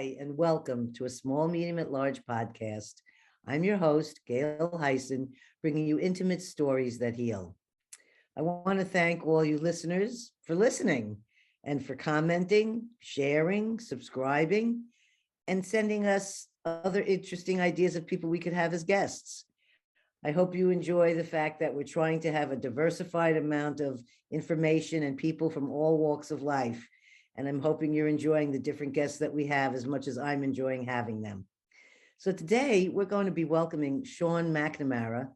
Hi, and welcome to a small, medium at large podcast. I'm your host, Gail Heisen, bringing you intimate stories that heal. I want to thank all you listeners for listening and for commenting, sharing, subscribing, and sending us other interesting ideas of people we could have as guests. I hope you enjoy the fact that we're trying to have a diversified amount of information and people from all walks of life. And I'm hoping you're enjoying the different guests that we have as much as I'm enjoying having them. So today we're going to be welcoming Sean McNamara.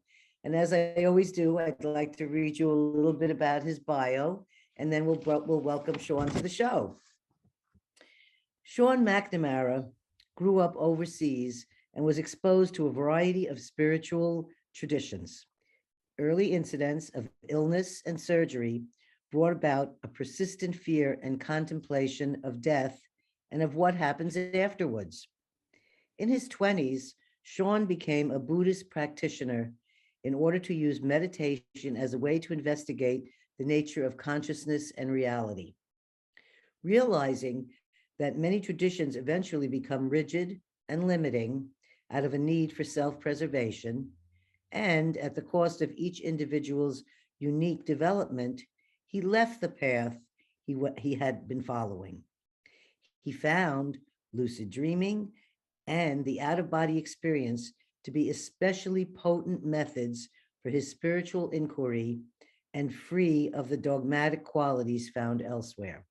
And as I always do, I'd like to read you a little bit about his bio, and then we'll welcome Sean to the show. Sean McNamara grew up overseas and was exposed to a variety of spiritual traditions. Early incidents of illness and surgery brought about a persistent fear and contemplation of death and of what happens afterwards. In his 20s, Sean became a Buddhist practitioner in order to use meditation as a way to investigate the nature of consciousness and reality. Realizing that many traditions eventually become rigid and limiting out of a need for self-preservation, and at the cost of each individual's unique development, he left the path he had been following. He found lucid dreaming and the out-of-body experience to be especially potent methods for his spiritual inquiry and free of the dogmatic qualities found elsewhere.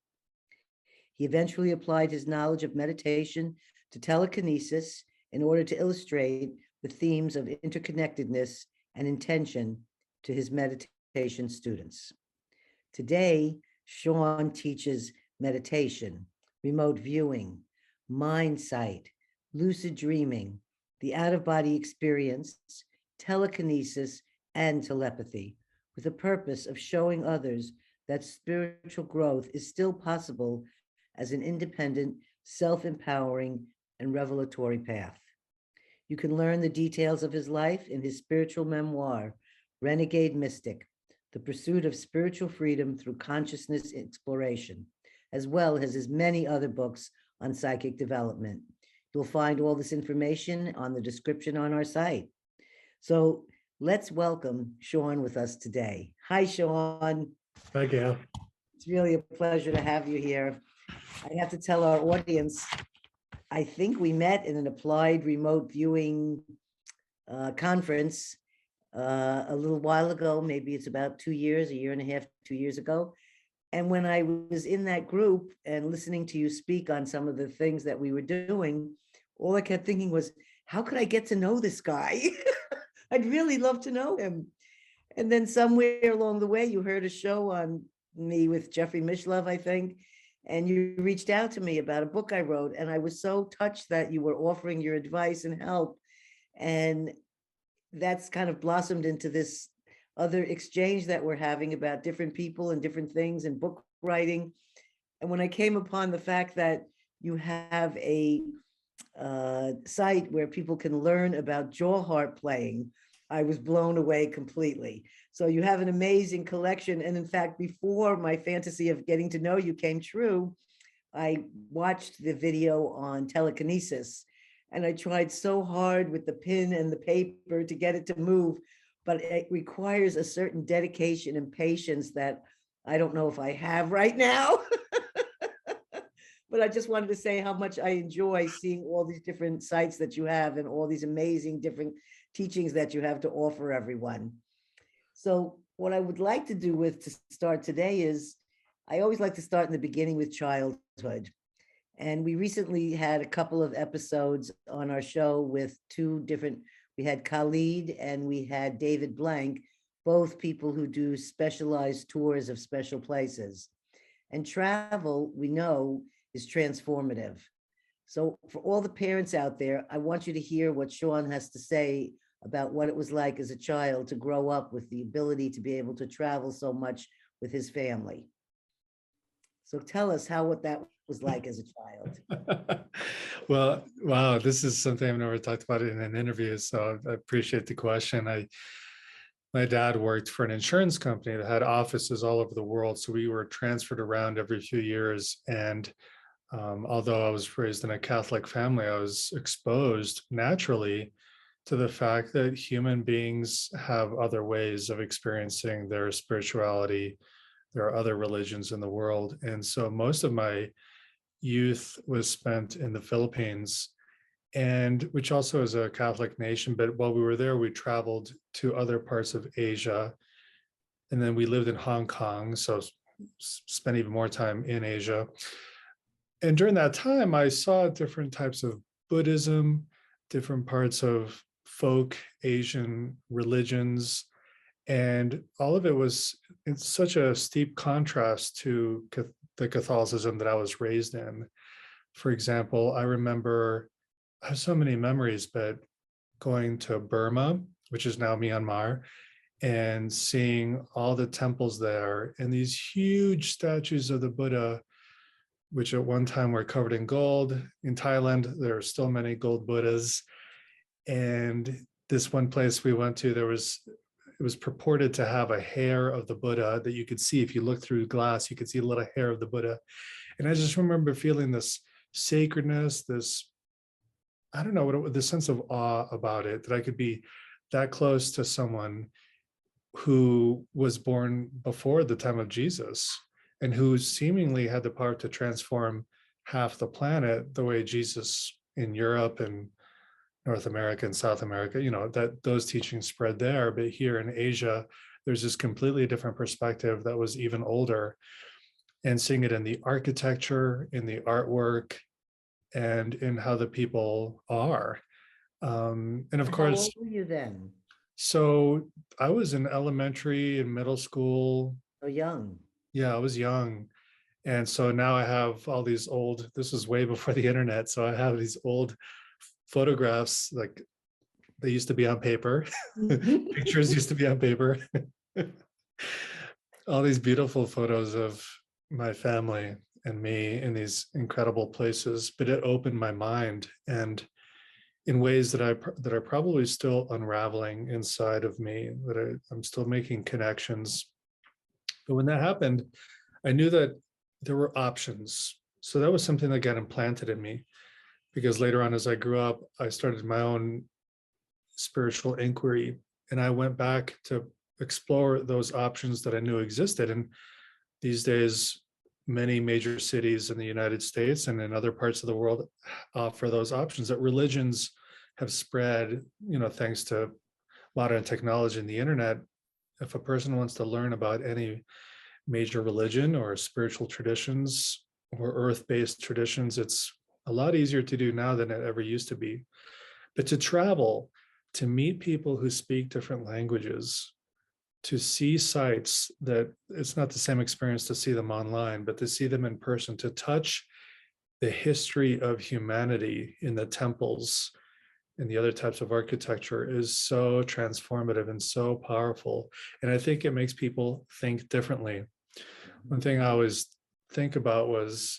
He eventually applied his knowledge of meditation to telekinesis in order to illustrate the themes of interconnectedness and intention to his meditation students. Today, Sean teaches meditation, remote viewing, mind sight, lucid dreaming, the out-of-body experience, telekinesis, and telepathy, with the purpose of showing others that spiritual growth is still possible as an independent, self-empowering, and revelatory path. You can learn the details of his life in his spiritual memoir, Renegade Mystic, The Pursuit of Spiritual Freedom Through Consciousness Exploration, as well as his many other books on psychic development. You'll find all this information on the description on our site. So let's welcome Sean with us today. Hi, Sean. Hi, Gail. It's really a pleasure to have you here. I have to tell our audience, I think we met in an applied remote viewing conference a little while ago. Maybe it's about 2 years, a year and a half, 2 years ago. And when I was in that group and listening to you speak on some of the things that we were doing, all I kept thinking was, how could I get to know this guy? I'd really love to know him. And then somewhere along the way, you heard a show on me with Jeffrey Mishlove, I think, and you reached out to me about a book I wrote. And I was so touched that you were offering your advice and help. And that's kind of blossomed into this other exchange that we're having about different people and different things and book writing. And when I came upon the fact that you have a site where people can learn about jaw harp playing, I was blown away completely. So you have an amazing collection. And in fact, before my fantasy of getting to know you came true, I watched the video on telekinesis, and I tried so hard with the pen and the paper to get it to move, but it requires a certain dedication and patience that I don't know if I have right now. But I just wanted to say how much I enjoy seeing all these different sites that you have and all these amazing different teachings that you have to offer everyone. So what I would like to do to start today is, I always like to start in the beginning with childhood. And we recently had a couple of episodes on our show with we had Khalid and we had David Blank, both people who do specialized tours of special places. And travel, we know, is transformative. So for all the parents out there, I want you to hear what Sean has to say about what it was like as a child to grow up with the ability to be able to travel so much with his family. So tell us what that was like as a child. Well, wow, this is something I've never talked about in an interview, so I appreciate the question. My dad worked for an insurance company that had offices all over the world, so we were transferred around every few years. And Although I was raised in a Catholic family, I was exposed naturally to the fact that human beings have other ways of experiencing their spirituality. There are other religions in the world. And so most of my youth was spent in the Philippines, and which also is a Catholic nation. But while we were there, we traveled to other parts of Asia. And then we lived in Hong Kong, so spent even more time in Asia. And during that time, I saw different types of Buddhism, different parts of folk Asian religions, and all of it was in such a steep contrast to the Catholicism that I was raised in. For example, I remember, I have so many memories, but going to Burma, which is now Myanmar, and seeing all the temples there and these huge statues of the Buddha, which at one time were covered in gold. In Thailand, there are still many gold Buddhas. And this one place we went to, it was purported to have a hair of the Buddha that you could see. If you look through glass, you could see a little hair of the Buddha. And I just remember feeling this sacredness, this, I don't know what the sense of awe about it, that I could be that close to someone who was born before the time of Jesus and who seemingly had the power to transform half the planet the way Jesus in Europe and North America and South America, that those teachings spread there. But here in Asia, there's this completely different perspective that was even older, and seeing it in the architecture, in the artwork, and in how the people are. And of course, how old were you then? So I was in elementary and middle school. So young. Yeah, I was young. And so now I have all these old, this was way before the internet. So I have these old photographs, like they used to be on paper. Pictures used to be on paper. All these beautiful photos of my family and me in these incredible places. But it opened my mind, and in ways that are probably still unraveling inside of me, that I'm still making connections. But when that happened, I knew that there were options. So that was something that got implanted in me, because later on, as I grew up, I started my own spiritual inquiry, and I went back to explore those options that I knew existed. And these days, many major cities in the United States and in other parts of the world offer those options, that religions have spread, thanks to modern technology and the internet. If a person wants to learn about any major religion or spiritual traditions or earth-based traditions, it's a lot easier to do now than it ever used to be. But to travel, to meet people who speak different languages, to see sites that it's not the same experience to see them online, but to see them in person, to touch the history of humanity in the temples and the other types of architecture is so transformative and so powerful. And I think it makes people think differently. One thing I always think about was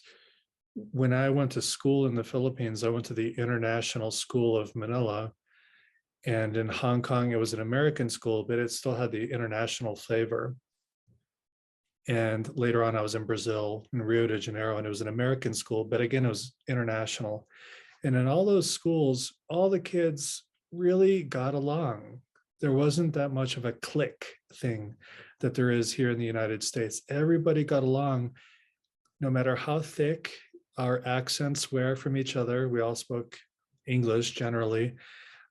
when I went to school in the Philippines, I went to the International School of Manila. And in Hong Kong, it was an American school, but it still had the international flavor. And later on, I was in Brazil, in Rio de Janeiro, and it was an American school, but again, it was international. And in all those schools, all the kids really got along. There wasn't that much of a clique thing that there is here in the United States. Everybody got along, no matter how thick our accents were from each other. We all spoke English generally.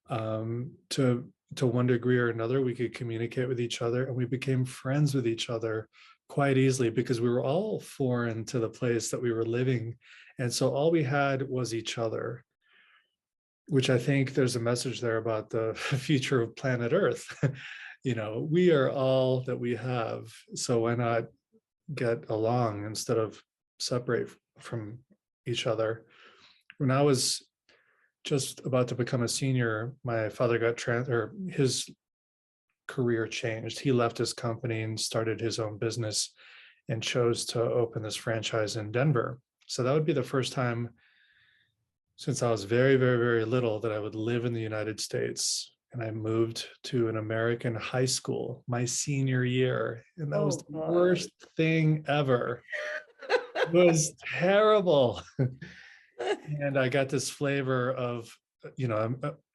To one degree or another, we could communicate with each other, and we became friends with each other quite easily because we were all foreign to the place that we were living. And so all we had was each other, which I think there's a message there about the future of planet Earth. We are all that we have. So why not get along instead of separate from each other? When I was just about to become a senior, my father got his career changed. He left his company and started his own business and chose to open this franchise in Denver. So that would be the first time since I was very, very, very little that I would live in the United States. And I moved to an American high school my senior year. And that was the worst thing ever. was terrible. And I got this flavor of,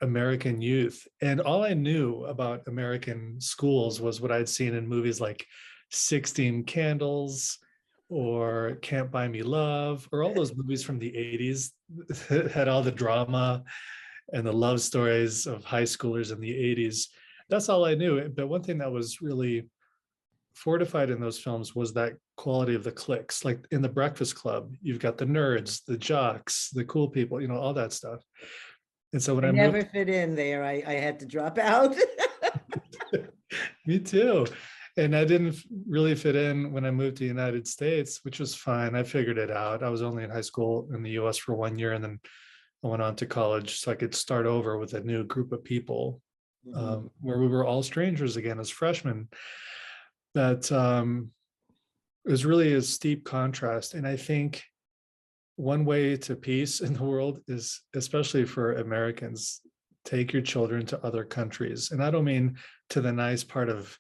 American youth. And all I knew about American schools was what I'd seen in movies like 16 Candles or Can't Buy Me Love, or all those movies from the 80s that had all the drama and the love stories of high schoolers in the 80s. That's all I knew. But one thing that was really fortified in those films was that quality of the cliques. Like in The Breakfast Club, you've got the nerds, the jocks, the cool people, all that stuff. And so when I I never moved, fit in there. I had to drop out. me too. And I didn't really fit in when I moved to the United States, which was fine. I figured it out. I was only in high school in the US for 1 year, and then I went on to college so I could start over with a new group of people, Mhm. where we were all strangers again as freshmen. That is really a steep contrast. And I think one way to peace in the world is, especially for Americans, take your children to other countries. And I don't mean to the nice part of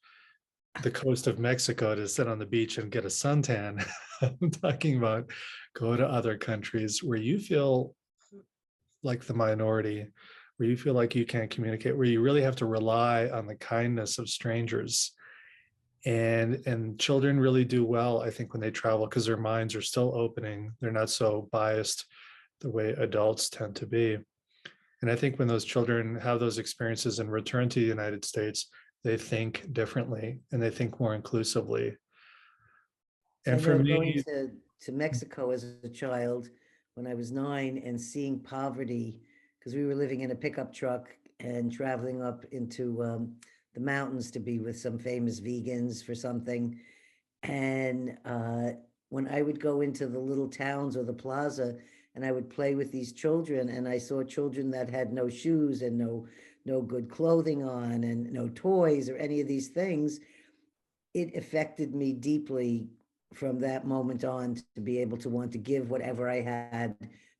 the coast of Mexico to sit on the beach and get a suntan. I'm talking about go to other countries where you feel like the minority, where you feel like you can't communicate, where you really have to rely on the kindness of strangers. And children really do well, I think, when they travel, because their minds are still opening. They're not so biased the way adults tend to be. And I think when those children have those experiences and return to the United States, they think differently and they think more inclusively. I And for know going me, to Mexico as a child when I was 9 and seeing poverty, because we were living in a pickup truck and traveling up into the mountains to be with some famous vegans for something. And when I would go into the little towns or the plaza and I would play with these children, and I saw children that had no shoes and no good clothing on and no toys or any of these things, it affected me deeply from that moment on to be able to want to give whatever I had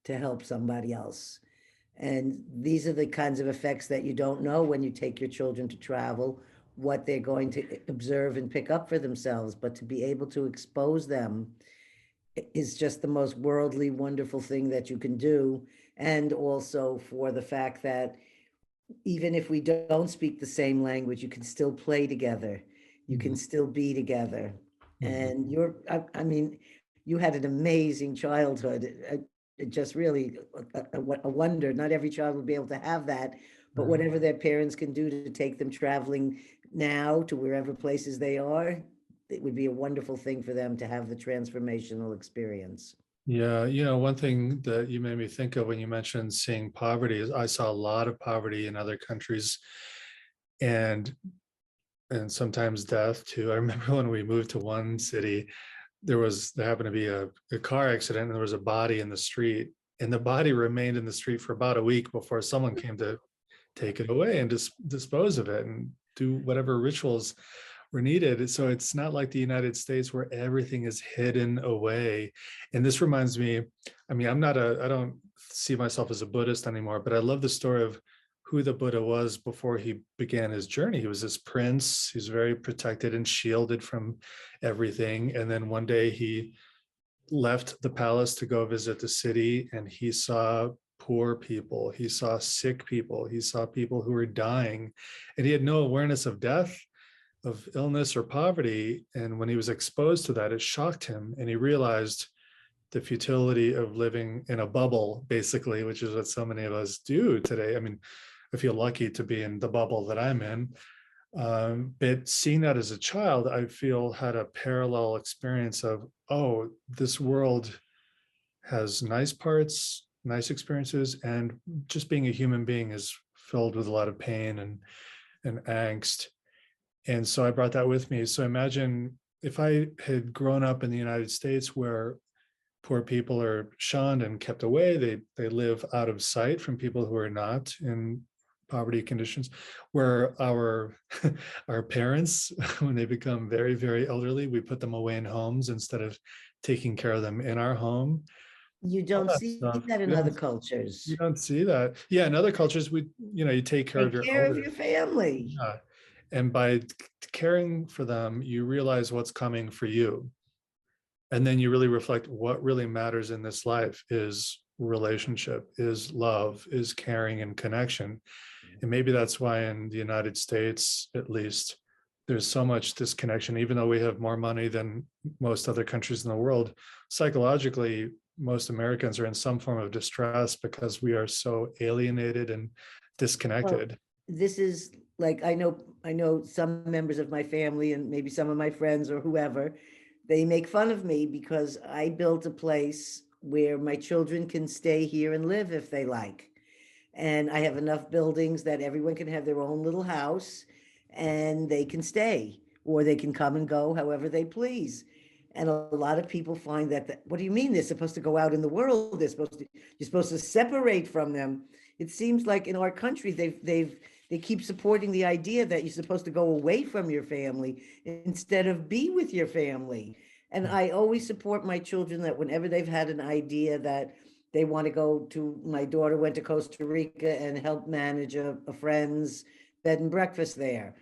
to help somebody else. And these are the kinds of effects that you don't know when you take your children to travel, what they're going to observe and pick up for themselves. But to be able to expose them is just the most worldly, wonderful thing that you can do. And also for the fact that even if we don't speak the same language, you can still play together. You can still be together. And I mean, you had an amazing childhood. It just really a wonder. Not every child will be able to have that, but whatever their parents can do to take them traveling now to wherever places they are, it would be a wonderful thing for them to have the transformational experience. yeah, one thing that you made me think of when you mentioned seeing poverty is I saw a lot of poverty in other countries, and sometimes death too. I remember when we moved to one city, there happened to be a car accident and there was a body in the street, and the body remained in the street for about a week before someone came to take it away and dispose of it and do whatever rituals were needed. So it's not like the United States where everything is hidden away. And this reminds me, I mean, I don't see myself as a Buddhist anymore, but I love the story of who the Buddha was before he began his journey. He was this prince. He's very protected and shielded from everything. And then one day he left the palace to go visit the city, and he saw poor people, he saw sick people, he saw people who were dying, and he had no awareness of death, of illness or poverty. And when he was exposed to that, it shocked him, and he realized the futility of living in a bubble, basically, which is what so many of us do today. I mean, I feel lucky to be in the bubble that I'm in. But seeing that as a child, I feel had a parallel experience of, oh, this world has nice parts, nice experiences, and just being a human being is filled with a lot of pain and angst. And so I brought that with me. So imagine if I had grown up in the United States where poor people are shunned and kept away, they live out of sight from people who are not in poverty conditions, where our our parents, when they become very, very elderly, we put them away in homes instead of taking care of them in our home. You All don't that see stuff. that in other cultures. You don't see that. Yeah, in other cultures, you take care of Take your care of your elders. family. Yeah. And by caring for them, you realize what's coming for you. And then you really reflect what really matters in this life is relationship, is love, is caring and connection. And maybe that's why in the United States, at least, there's so much disconnection, even though we have more money than most other countries in the world. Psychologically, most Americans are in some form of distress because we are so alienated and Well, disconnected. this is like, I know some members of my family and maybe some of my friends or whoever, they make fun of me because I built a place where my children can stay here and live if they like. And I have enough buildings that everyone can have their own little house and they can stay, or they can come and go however they please. And a lot of people find that, what do you mean they're supposed to go out in the world? You're supposed to separate from them. It seems like in our country, they keep supporting the idea that you're supposed to go away from your family instead of be with your family. And I always support my children that whenever they've had an idea that they want to go to, my daughter went to Costa Rica and helped manage a friend's bed and breakfast there.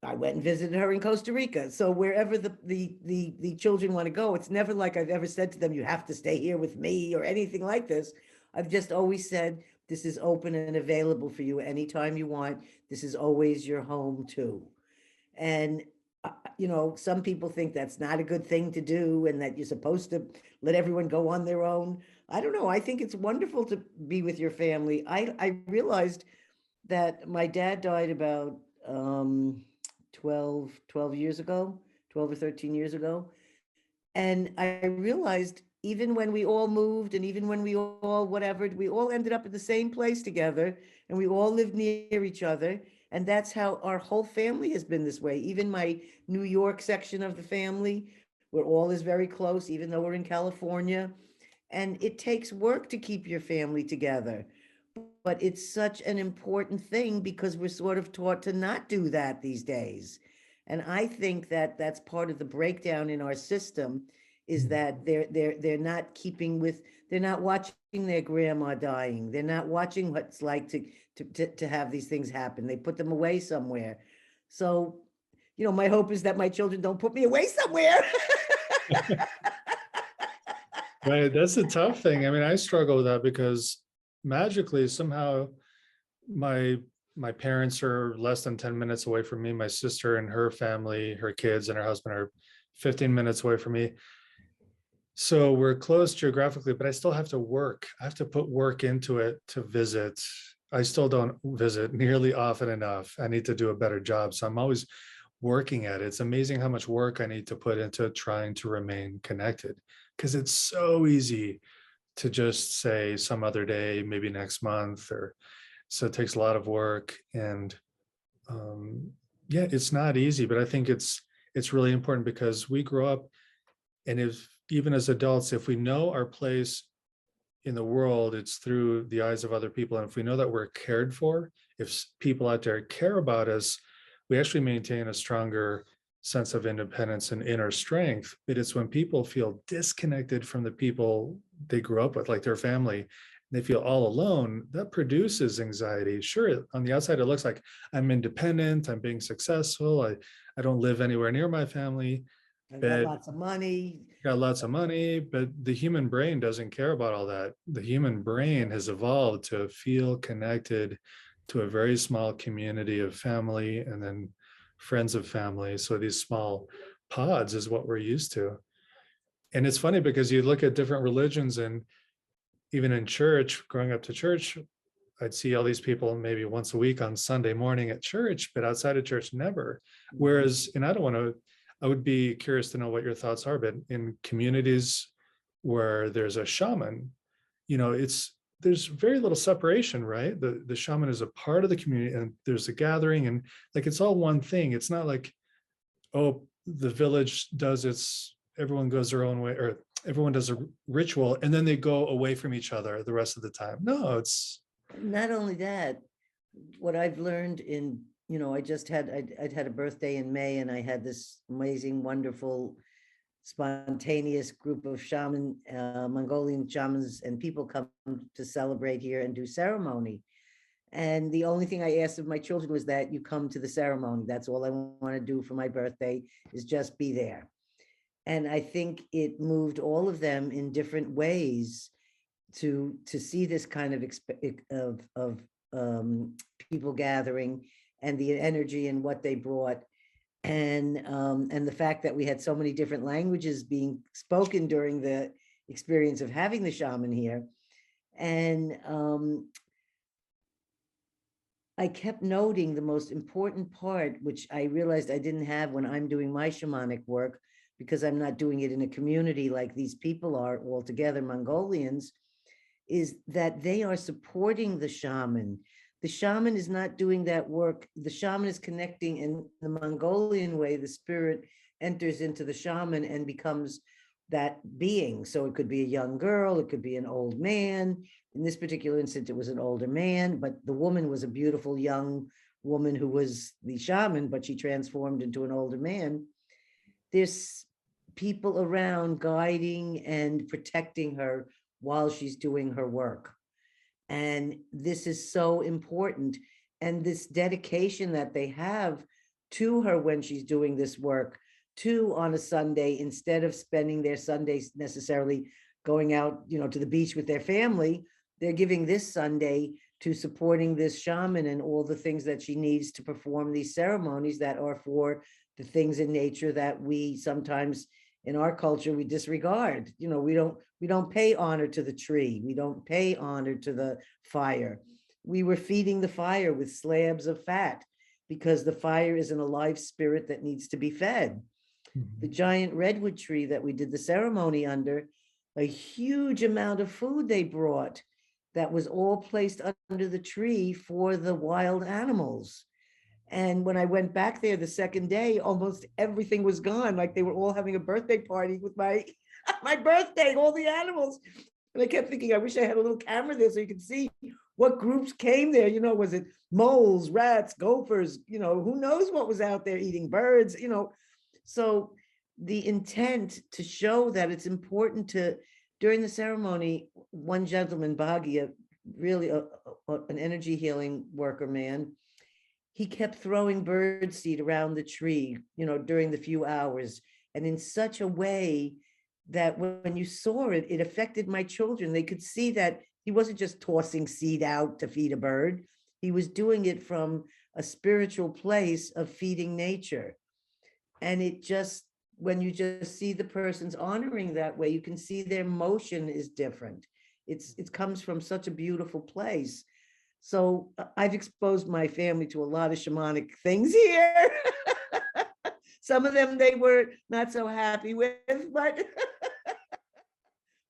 I went and visited her in Costa Rica. So wherever the children want to go, it's never like I've ever said to them, you have to stay here with me or anything like this. I've just always said, this is open and available for you anytime you want. This is always your home too. And, some people think that's not a good thing to do and that you're supposed to let everyone go on their own. I don't know. I think it's wonderful to be with your family. I realized that my dad died about 12 years ago, 12 or 13 years ago. And I realized even when we all moved and even when we all whatever, we all ended up in the same place together and we all lived near each other. And that's how our whole family has been this way. Even my New York section of the family, we're all is very close, even though we're in California. And it takes work to keep your family together. But it's such an important thing because we're sort of taught to not do that these days. And I think that that's part of the breakdown in our system is that they're not keeping with, they're not watching their grandma dying. They're not watching what it's like to have these things happen. They put them away somewhere. So, my hope is that my children don't put me away somewhere. Right. That's a tough thing. I mean, I struggle with that because magically somehow my my parents are less than 10 minutes away from me. My sister and her family, her kids and her husband are 15 minutes away from me. So we're close geographically, but I still have to work. I have to put work into it to visit. I still don't visit nearly often enough. I need to do a better job. So I'm always working at it. It's amazing how much work I need to put into trying to remain connected because it's so easy to just say some other day, maybe next month, or so it takes a lot of work. And yeah, it's not easy, but I think it's really important because we grow up, and if even as adults, if we know our place in the world, it's through the eyes of other people. And if we know that we're cared for, if people out there care about us, we actually maintain a stronger sense of independence and inner strength. But it's when people feel disconnected from the people they grew up with, like their family, they feel all alone, that produces anxiety. Sure, on the outside, it looks like I'm independent, I'm being successful, I don't live anywhere near my family, I've got but lots of money. got lots of money, but the human brain doesn't care about all that. The human brain has evolved to feel connected to a very small community of family and then friends of family. So these small pods is what we're used to. And it's funny because you look at different religions, and even in church, growing up to church, I'd see all these people maybe once a week on Sunday morning at church, but outside of church, never. Whereas, and I would be curious to know what your thoughts are, but in communities where there's a shaman, there's very little separation, right? The shaman is a part of the community and there's a gathering and like, it's all one thing. It's not like, oh, the village does everyone goes their own way, or everyone does a ritual and then they go away from each other the rest of the time. No, it's Not only that, what I've learned I'd had a birthday in May and I had this amazing, wonderful, spontaneous group of Mongolian shamans and people come to celebrate here and do ceremony. And the only thing I asked of my children was that you come to the ceremony. That's all I want to do for my birthday is just be there. And I think it moved all of them in different ways to see this kind of people gathering and the energy and what they brought, and the fact that we had so many different languages being spoken during the experience of having the shaman here. And I kept noting the most important part, which I realized I didn't have when I'm doing my shamanic work, because I'm not doing it in a community like these people are all together, Mongolians, is that they are supporting the shaman. The shaman is not doing that work. The shaman is connecting in the Mongolian way. The spirit enters into the shaman and becomes that being. So it could be a young girl, it could be an old man. In this particular instance, it was an older man, but the woman was a beautiful young woman who was the shaman, but she transformed into an older man. There's people around guiding and protecting her while she's doing her work. And this is so important. And this dedication that they have to her when she's doing this work, too, on a Sunday, instead of spending their Sundays necessarily going out, to the beach with their family, they're giving this Sunday to supporting this shaman and all the things that she needs to perform these ceremonies that are for the things in nature that we sometimes in our culture we disregard. We don't pay honor to the tree, we don't pay honor to the fire. We were feeding the fire with slabs of fat because the fire is an alive spirit that needs to be fed. The giant redwood tree that we did the ceremony under, a huge amount of food they brought that was all placed under the tree for the wild animals. And when I went back there the second day, almost everything was gone. Like they were all having a birthday party with my my birthday, all the animals. And I kept thinking, I wish I had a little camera there so you could see what groups came there. Was it moles, rats, gophers? Who knows what was out there eating birds? So the intent to show that it's important to, during the ceremony, one gentleman, Bhagia, really an energy healing worker man, he kept throwing bird seed around the tree, during the few hours, and in such a way that when you saw it, it affected my children. They could see that he wasn't just tossing seed out to feed a bird. He was doing it from a spiritual place of feeding nature. And it just, when you just see the person's honoring that way, you can see their motion is different. It comes from such a beautiful place. So I've exposed my family to a lot of shamanic things here. Some of them they were not so happy with,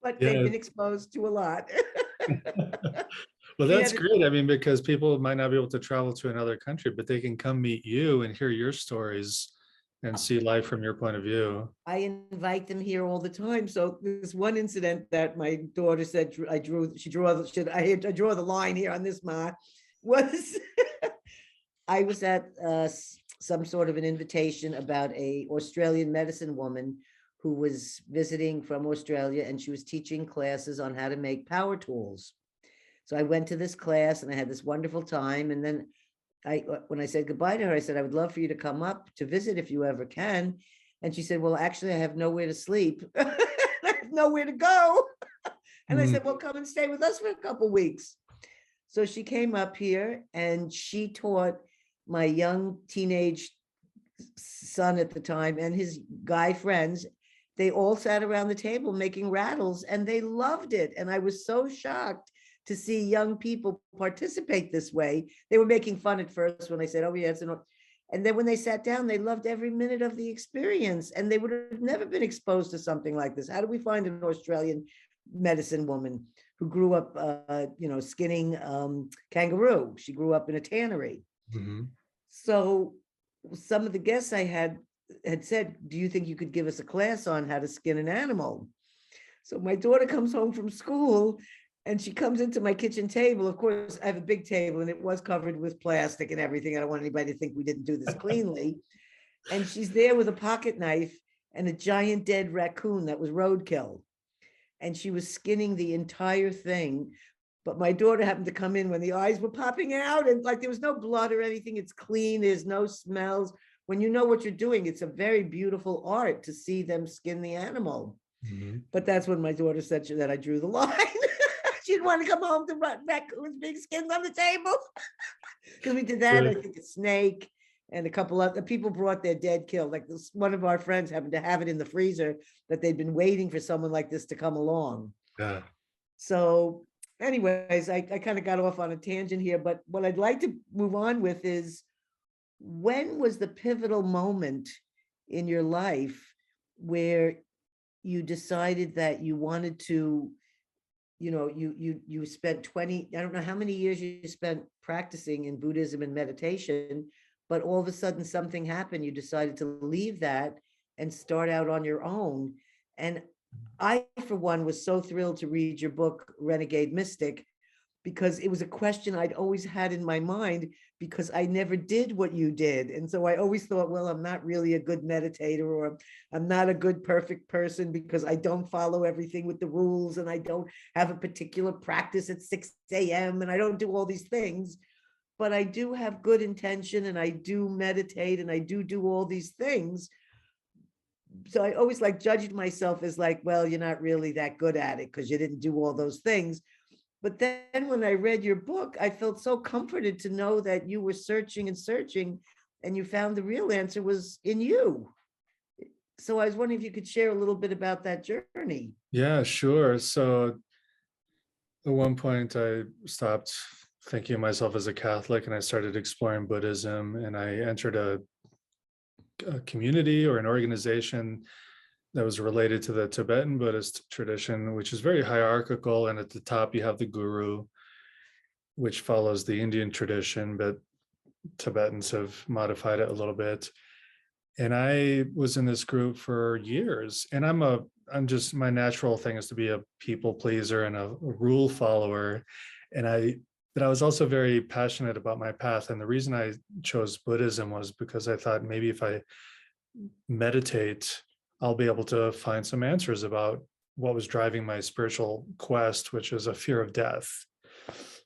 but they've Yeah. been exposed to a lot. Well, Yeah, that's great. I mean, because people might not be able to travel to another country, but they can come meet you and hear your stories and see life from your point of view. I invite them here all the time. So this one incident that my daughter said I draw the line here on this, Ma, was I was at some sort of an invitation about a Australian medicine woman who was visiting from Australia, and she was teaching classes on how to make power tools. So I went to this class and I had this wonderful time. And then when I said goodbye to her, I said, I would love for you to come up to visit if you ever can. And she said, well, actually, I have nowhere to sleep. I have nowhere to go. And I said, well, come and stay with us for a couple of weeks. So she came up here and she taught my young teenage son at the time and his guy friends. They all sat around the table making rattles and they loved it. And I was so shocked to see young people participate this way. They were making fun at first when I said, oh, yeah, it's an. And then when they sat down, they loved every minute of the experience, and they would have never been exposed to something like this. How do we find an Australian medicine woman who grew up, skinning kangaroo? She grew up in a tannery. Mm-hmm. So some of the guests I had said, do you think you could give us a class on how to skin an animal? So my daughter comes home from school and she comes into my kitchen table. Of course, I have a big table and it was covered with plastic and everything. I don't want anybody to think we didn't do this cleanly. And she's there with a pocket knife and a giant dead raccoon that was roadkill. And she was skinning the entire thing. But my daughter happened to come in when the eyes were popping out and like there was no blood or anything. It's clean, there's no smells. when you know what you're doing, it's a very beautiful art to see them skin the animal. But that's when my daughter said that I drew the line. She didn't want to come home to raccoons being skinned on the table. Because we did that, I think a snake and a couple other people brought their dead killed. Like this, one of our friends happened to have it in the freezer that they'd been waiting for someone like this to come along. Yeah. So anyways, I kind of got off on a tangent here, but what I'd like to move on with is, when was the pivotal moment in your life where you decided that you wanted to, you know, you spent 20, I don't know how many years you spent practicing in Buddhism and meditation, but all of a sudden something happened. You decided to leave that and start out on your own. And I, for one, was so thrilled to read your book, Renegade Mystic, because it was a question I'd always had in my mind, because I never did what you did. And so I always thought, well, I'm not really a good meditator, or I'm not a good perfect person because I don't follow everything with the rules, and I don't have a particular practice at 6 a.m. and I don't do all these things, but I do have good intention and I do meditate and I do all these things. So I always like judged myself as like, well, you're not really that good at it because you didn't do all those things. But then when I read your book, I felt so comforted to know that you were searching and searching, and you found the real answer was in you. So I was wondering if you could share a little bit about that journey. Yeah, sure. So at one point I stopped thinking of myself as a Catholic and I started exploring Buddhism, and I entered a community or an organization that was related to the Tibetan Buddhist tradition, which is very hierarchical. And at the top, you have the guru, which follows the Indian tradition, but Tibetans have modified it a little bit. And I was in this group for years, and I'm just, my natural thing is to be a people pleaser and a rule follower. But I was also very passionate about my path. And the reason I chose Buddhism was because I thought maybe if I meditate, I'll be able to find some answers about what was driving my spiritual quest, which is a fear of death.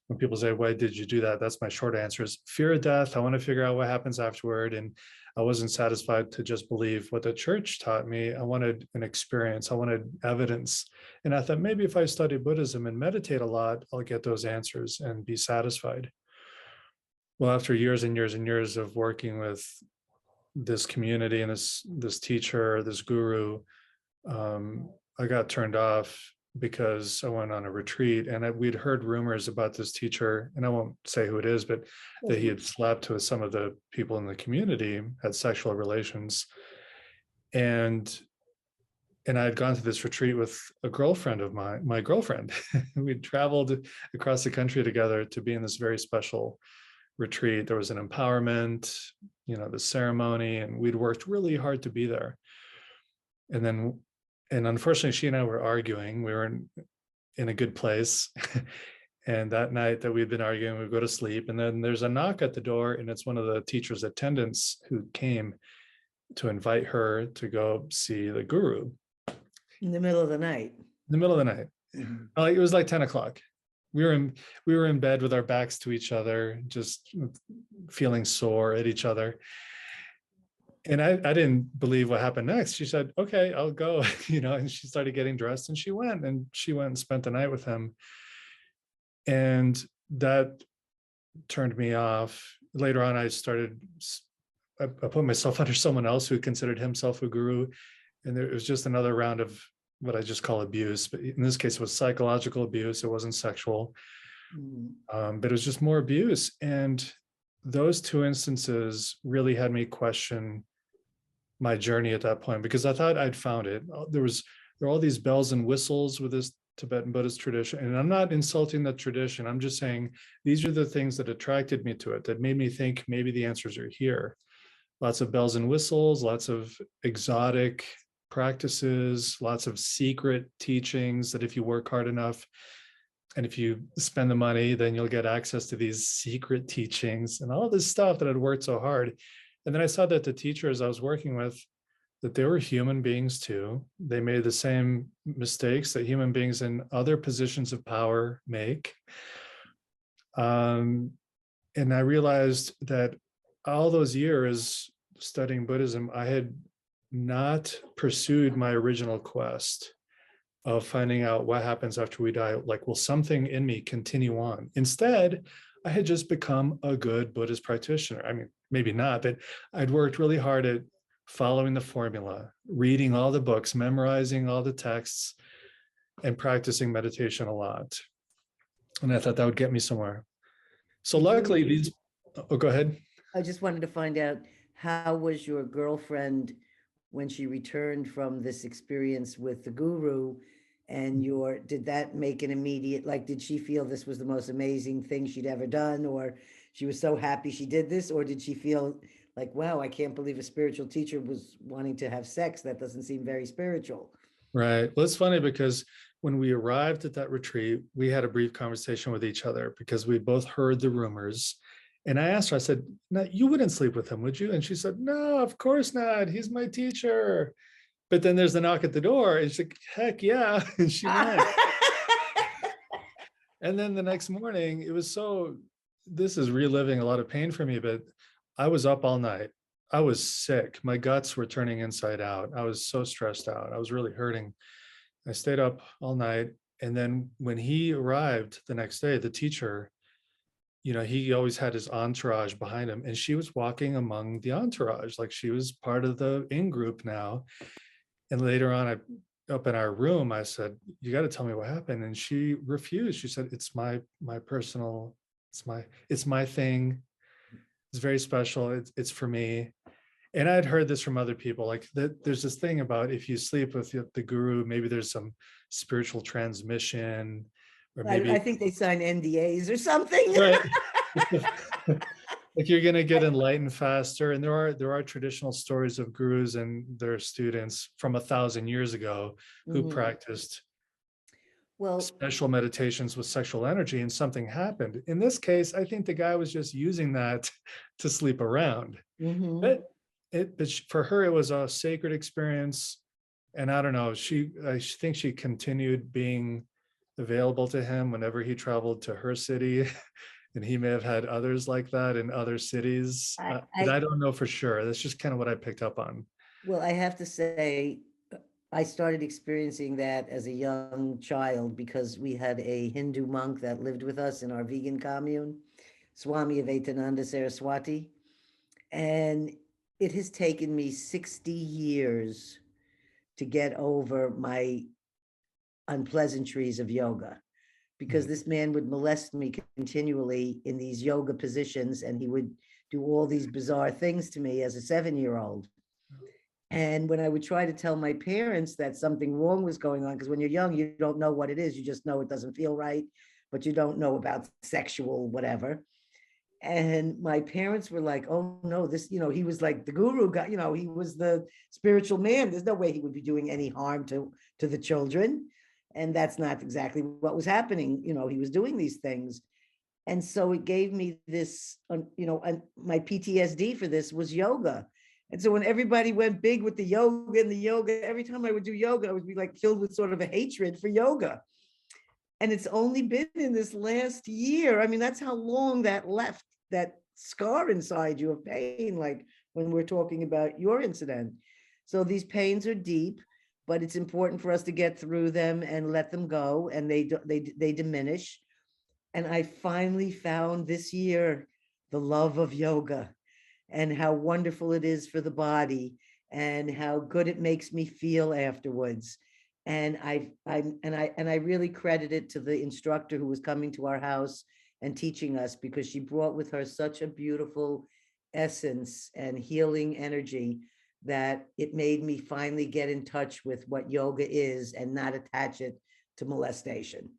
When people say, why did you do that? That's my short answer is fear of death. I want to figure out what happens afterward. And I wasn't satisfied to just believe what the church taught me. I wanted an experience. I wanted evidence. And I thought maybe if I study Buddhism and meditate a lot, I'll get those answers and be satisfied. Well, after years and years and years of working with this community and this teacher, this guru, I got turned off because I went on a retreat, and we'd heard rumors about this teacher, and I won't say who it is, but that he had slept with some of the people in the community, had sexual relations. And I had gone to this retreat with a girlfriend of my girlfriend. We'd traveled across the country together to be in this very special retreat. There was an empowerment, the ceremony, and we'd worked really hard to be there. And unfortunately, she and I were arguing. We were in a good place. And that night that we'd been arguing, we'd go to sleep. And then there's a knock at the door, and it's one of the teacher's attendants who came to invite her to go see the guru. In the middle of the night. In the middle of the night. Mm-hmm. It was like 10 o'clock. We were in bed with our backs to each other, just feeling sore at each other. And I didn't believe what happened next. She said, okay, I'll go, and she started getting dressed, and she went and spent the night with him. And that turned me off. Later on, I put myself under someone else who considered himself a guru. And it was just another round of what I just call abuse. But in this case, it was psychological abuse. It wasn't sexual, but it was just more abuse. And those two instances really had me question my journey at that point, because I thought I'd found it. There were all these bells and whistles with this Tibetan Buddhist tradition. And I'm not insulting the tradition. I'm just saying these are the things that attracted me to it, that made me think maybe the answers are here. Lots of bells and whistles, lots of exotic practices, lots of secret teachings that if you work hard enough and if you spend the money, then you'll get access to these secret teachings and all this stuff that I'd worked so hard. And then I saw that the teachers I was working with, that they were human beings too. They made the same mistakes that human beings in other positions of power make. And I realized that all those years studying Buddhism, I had not pursued my original quest of finding out what happens after we die. Like, will something in me continue on? Instead, I had just become a good Buddhist practitioner. I mean, maybe not, but I'd worked really hard at following the formula, reading all the books, memorizing all the texts, and practicing meditation a lot. And I thought that would get me somewhere. So luckily these, oh, go ahead. I just wanted to find out, how was your girlfriend when she returned from this experience with the guru? And did that make an immediate, like, did she feel this was the most amazing thing she'd ever done, or she was so happy she did this, or did she feel like, wow, I can't believe a spiritual teacher was wanting to have sex? That doesn't seem very spiritual. Right. Well, it's funny because when we arrived at that retreat, we had a brief conversation with each other because we both heard the rumors. And I asked her, I said, no, you wouldn't sleep with him, would you? And she said, no, of course not. He's my teacher. But then there's the knock at the door and she's like, heck yeah. And she went. And then the next morning, it was this is reliving a lot of pain for me, but I was up all night. I was sick. My guts were turning inside out. I was so stressed out. I was really hurting. I stayed up all night. And then when he arrived the next day, the teacher, he always had his entourage behind him, and she was walking among the entourage, like she was part of the in-group now. And later on, up in our room, I said, you got to tell me what happened. And she refused. She said, it's my personal, it's my thing. It's very special. It's for me. And I'd heard this from other people, like there's this thing about if you sleep with the guru, maybe there's some spiritual transmission, or maybe I think they sign NDAs or something. right. Like you're going to get enlightened faster. And there are traditional stories of gurus and their students from 1,000 years ago who practiced special meditations with sexual energy, and something happened. In this case, I think the guy was just using that to sleep around. But for her, it was a sacred experience. And I don't know, I think she continued being available to him whenever he traveled to her city. And he may have had others like that in other cities, but I don't know for sure. That's just kind of what I picked up on. Well, I have to say, I started experiencing that as a young child because we had a Hindu monk that lived with us in our vegan commune, Swami Avetananda Saraswati. And it has taken me 60 years to get over my unpleasantries of yoga, because this man would molest me continually in these yoga positions, and he would do all these bizarre things to me as a 7-year-old. And when I would try to tell my parents that something wrong was going on, because when you're young, you don't know what it is. You just know it doesn't feel right, but you don't know about sexual whatever. And my parents were like, oh no, this, he was like the guru guy, he was the spiritual man. There's no way he would be doing any harm to the children. And that's not exactly what was happening. He was doing these things. And so it gave me this, my PTSD for this was yoga. And so when everybody went big with the yoga, every time I would do yoga, I would be like filled with sort of a hatred for yoga. And it's only been in this last year. I mean, that's how long that left, that scar inside you of pain, like when we're talking about your incident. So these pains are deep, but it's important for us to get through them and let them go, and they diminish. And I finally found this year the love of yoga and how wonderful it is for the body and how good it makes me feel afterwards. And I really credit it to the instructor who was coming to our house and teaching us, because she brought with her such a beautiful essence and healing energy that it made me finally get in touch with what yoga is and not attach it to molestation.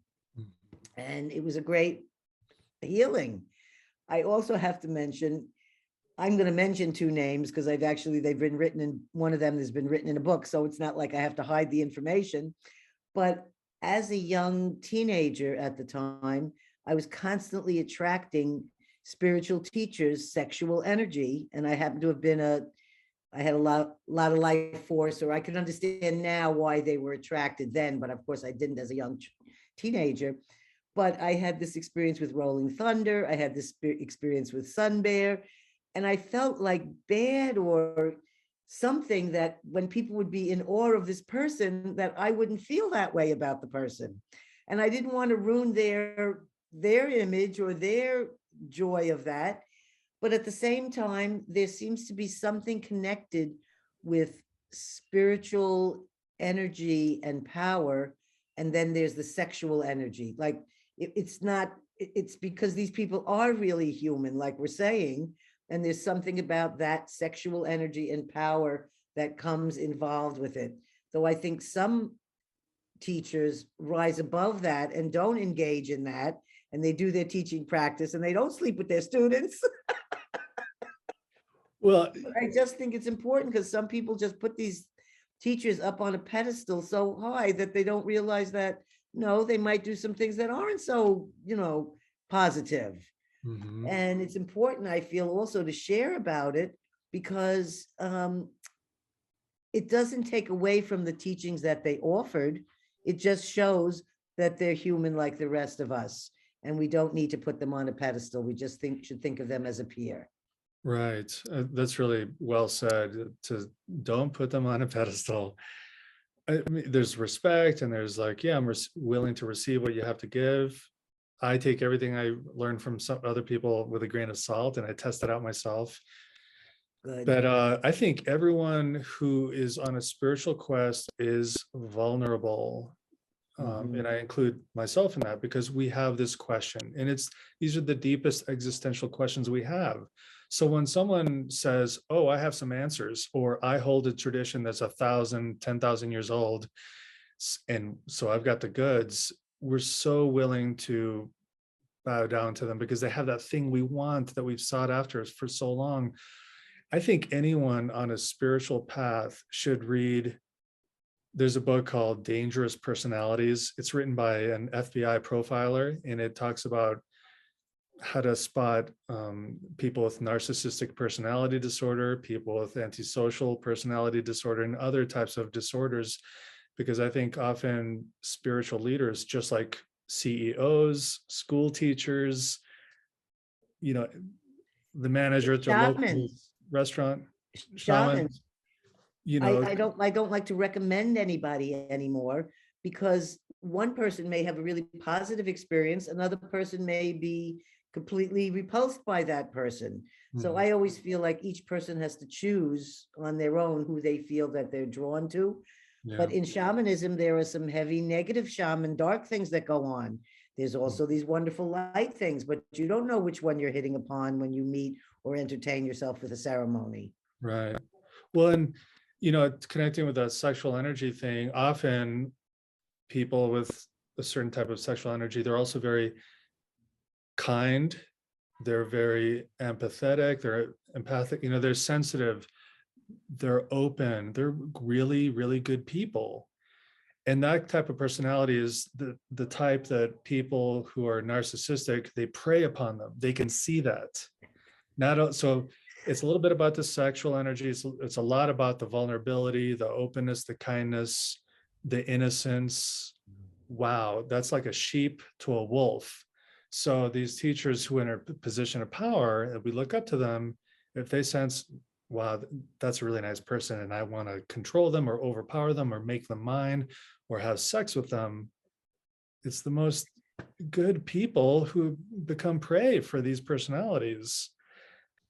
And it was a great healing. I also have to mention, I'm going to mention 2 names because they've been written in, one of them has been written in a book, so it's not like I have to hide the information. But as a young teenager at the time, I was constantly attracting spiritual teachers' sexual energy. And I happened to have been I had a lot of life force, or I can understand now why they were attracted then, but of course I didn't as a young teenager. But I had this experience with Rolling Thunder. I had this experience with Sun Bear. And I felt like bad or something, that when people would be in awe of this person, that I wouldn't feel that way about the person. And I didn't want to ruin their image or their joy of that. But at the same time, there seems to be something connected with spiritual energy and power. And then there's the sexual energy. Like it's not, it's because these people are really human, like we're saying. And there's something about that sexual energy and power that comes involved with it. Though I think some teachers rise above that and don't engage in that, and they do their teaching practice and they don't sleep with their students. Well, I just think it's important because some people just put these teachers up on a pedestal so high that they don't realize that, no, they might do some things that aren't so, positive. mhm. And it's important, I feel, also to share about it, because it doesn't take away from the teachings that they offered. It just shows that they're human like the rest of us. And we don't need to put them on a pedestal. We just should think of them as a peer. Right. That's really well said. To don't put them on a pedestal. I mean, there's respect, and there's like, yeah, I'm willing to receive what you have to give. I take everything I learn from some other people with a grain of salt, and I test it out myself. Good. But I think everyone who is on a spiritual quest is vulnerable. Mhm. And I include myself in that, because we have this question, and these are the deepest existential questions we have. So when someone says, oh, I have some answers, or I hold a tradition that's 1,000, 10,000 years old, and so I've got the goods, we're so willing to bow down to them because they have that thing we want that we've sought after for so long. I think anyone on a spiritual path should read. There's a book called Dangerous Personalities. It's written by an FBI profiler, and it talks about how to spot people with narcissistic personality disorder, people with antisocial personality disorder, and other types of disorders. Because I think often spiritual leaders, just like CEOs, school teachers, you know, the manager at the local Shamans, restaurant, shamans. shamans, you know, I don't like to recommend anybody anymore, because one person may have a really positive experience, another person may be completely repulsed by that person. So mhm, I always feel like each person has to choose on their own who they feel that they're drawn to. yeah. But in shamanism, there are some heavy negative shaman, dark things that go on. There's also these wonderful light things, but you don't know which one you're hitting upon when you meet or entertain yourself with a ceremony. Right. Well, and connecting with that sexual energy thing, often people with a certain type of sexual energy, they're also very kind, they're very empathetic, they're empathic, they're sensitive, they're open, they're really, really good people. And that type of personality is the type that people who are narcissistic, they prey upon them. They can see that. So it's a little bit about the sexual energy. It's a lot about the vulnerability, the openness, the kindness, the innocence. Wow, that's like a sheep to a wolf. So these teachers who are in a position of power, if we look up to them, if they sense, wow, that's a really nice person, and I want to control them or overpower them or make them mine or have sex with them, it's the most good people who become prey for these personalities.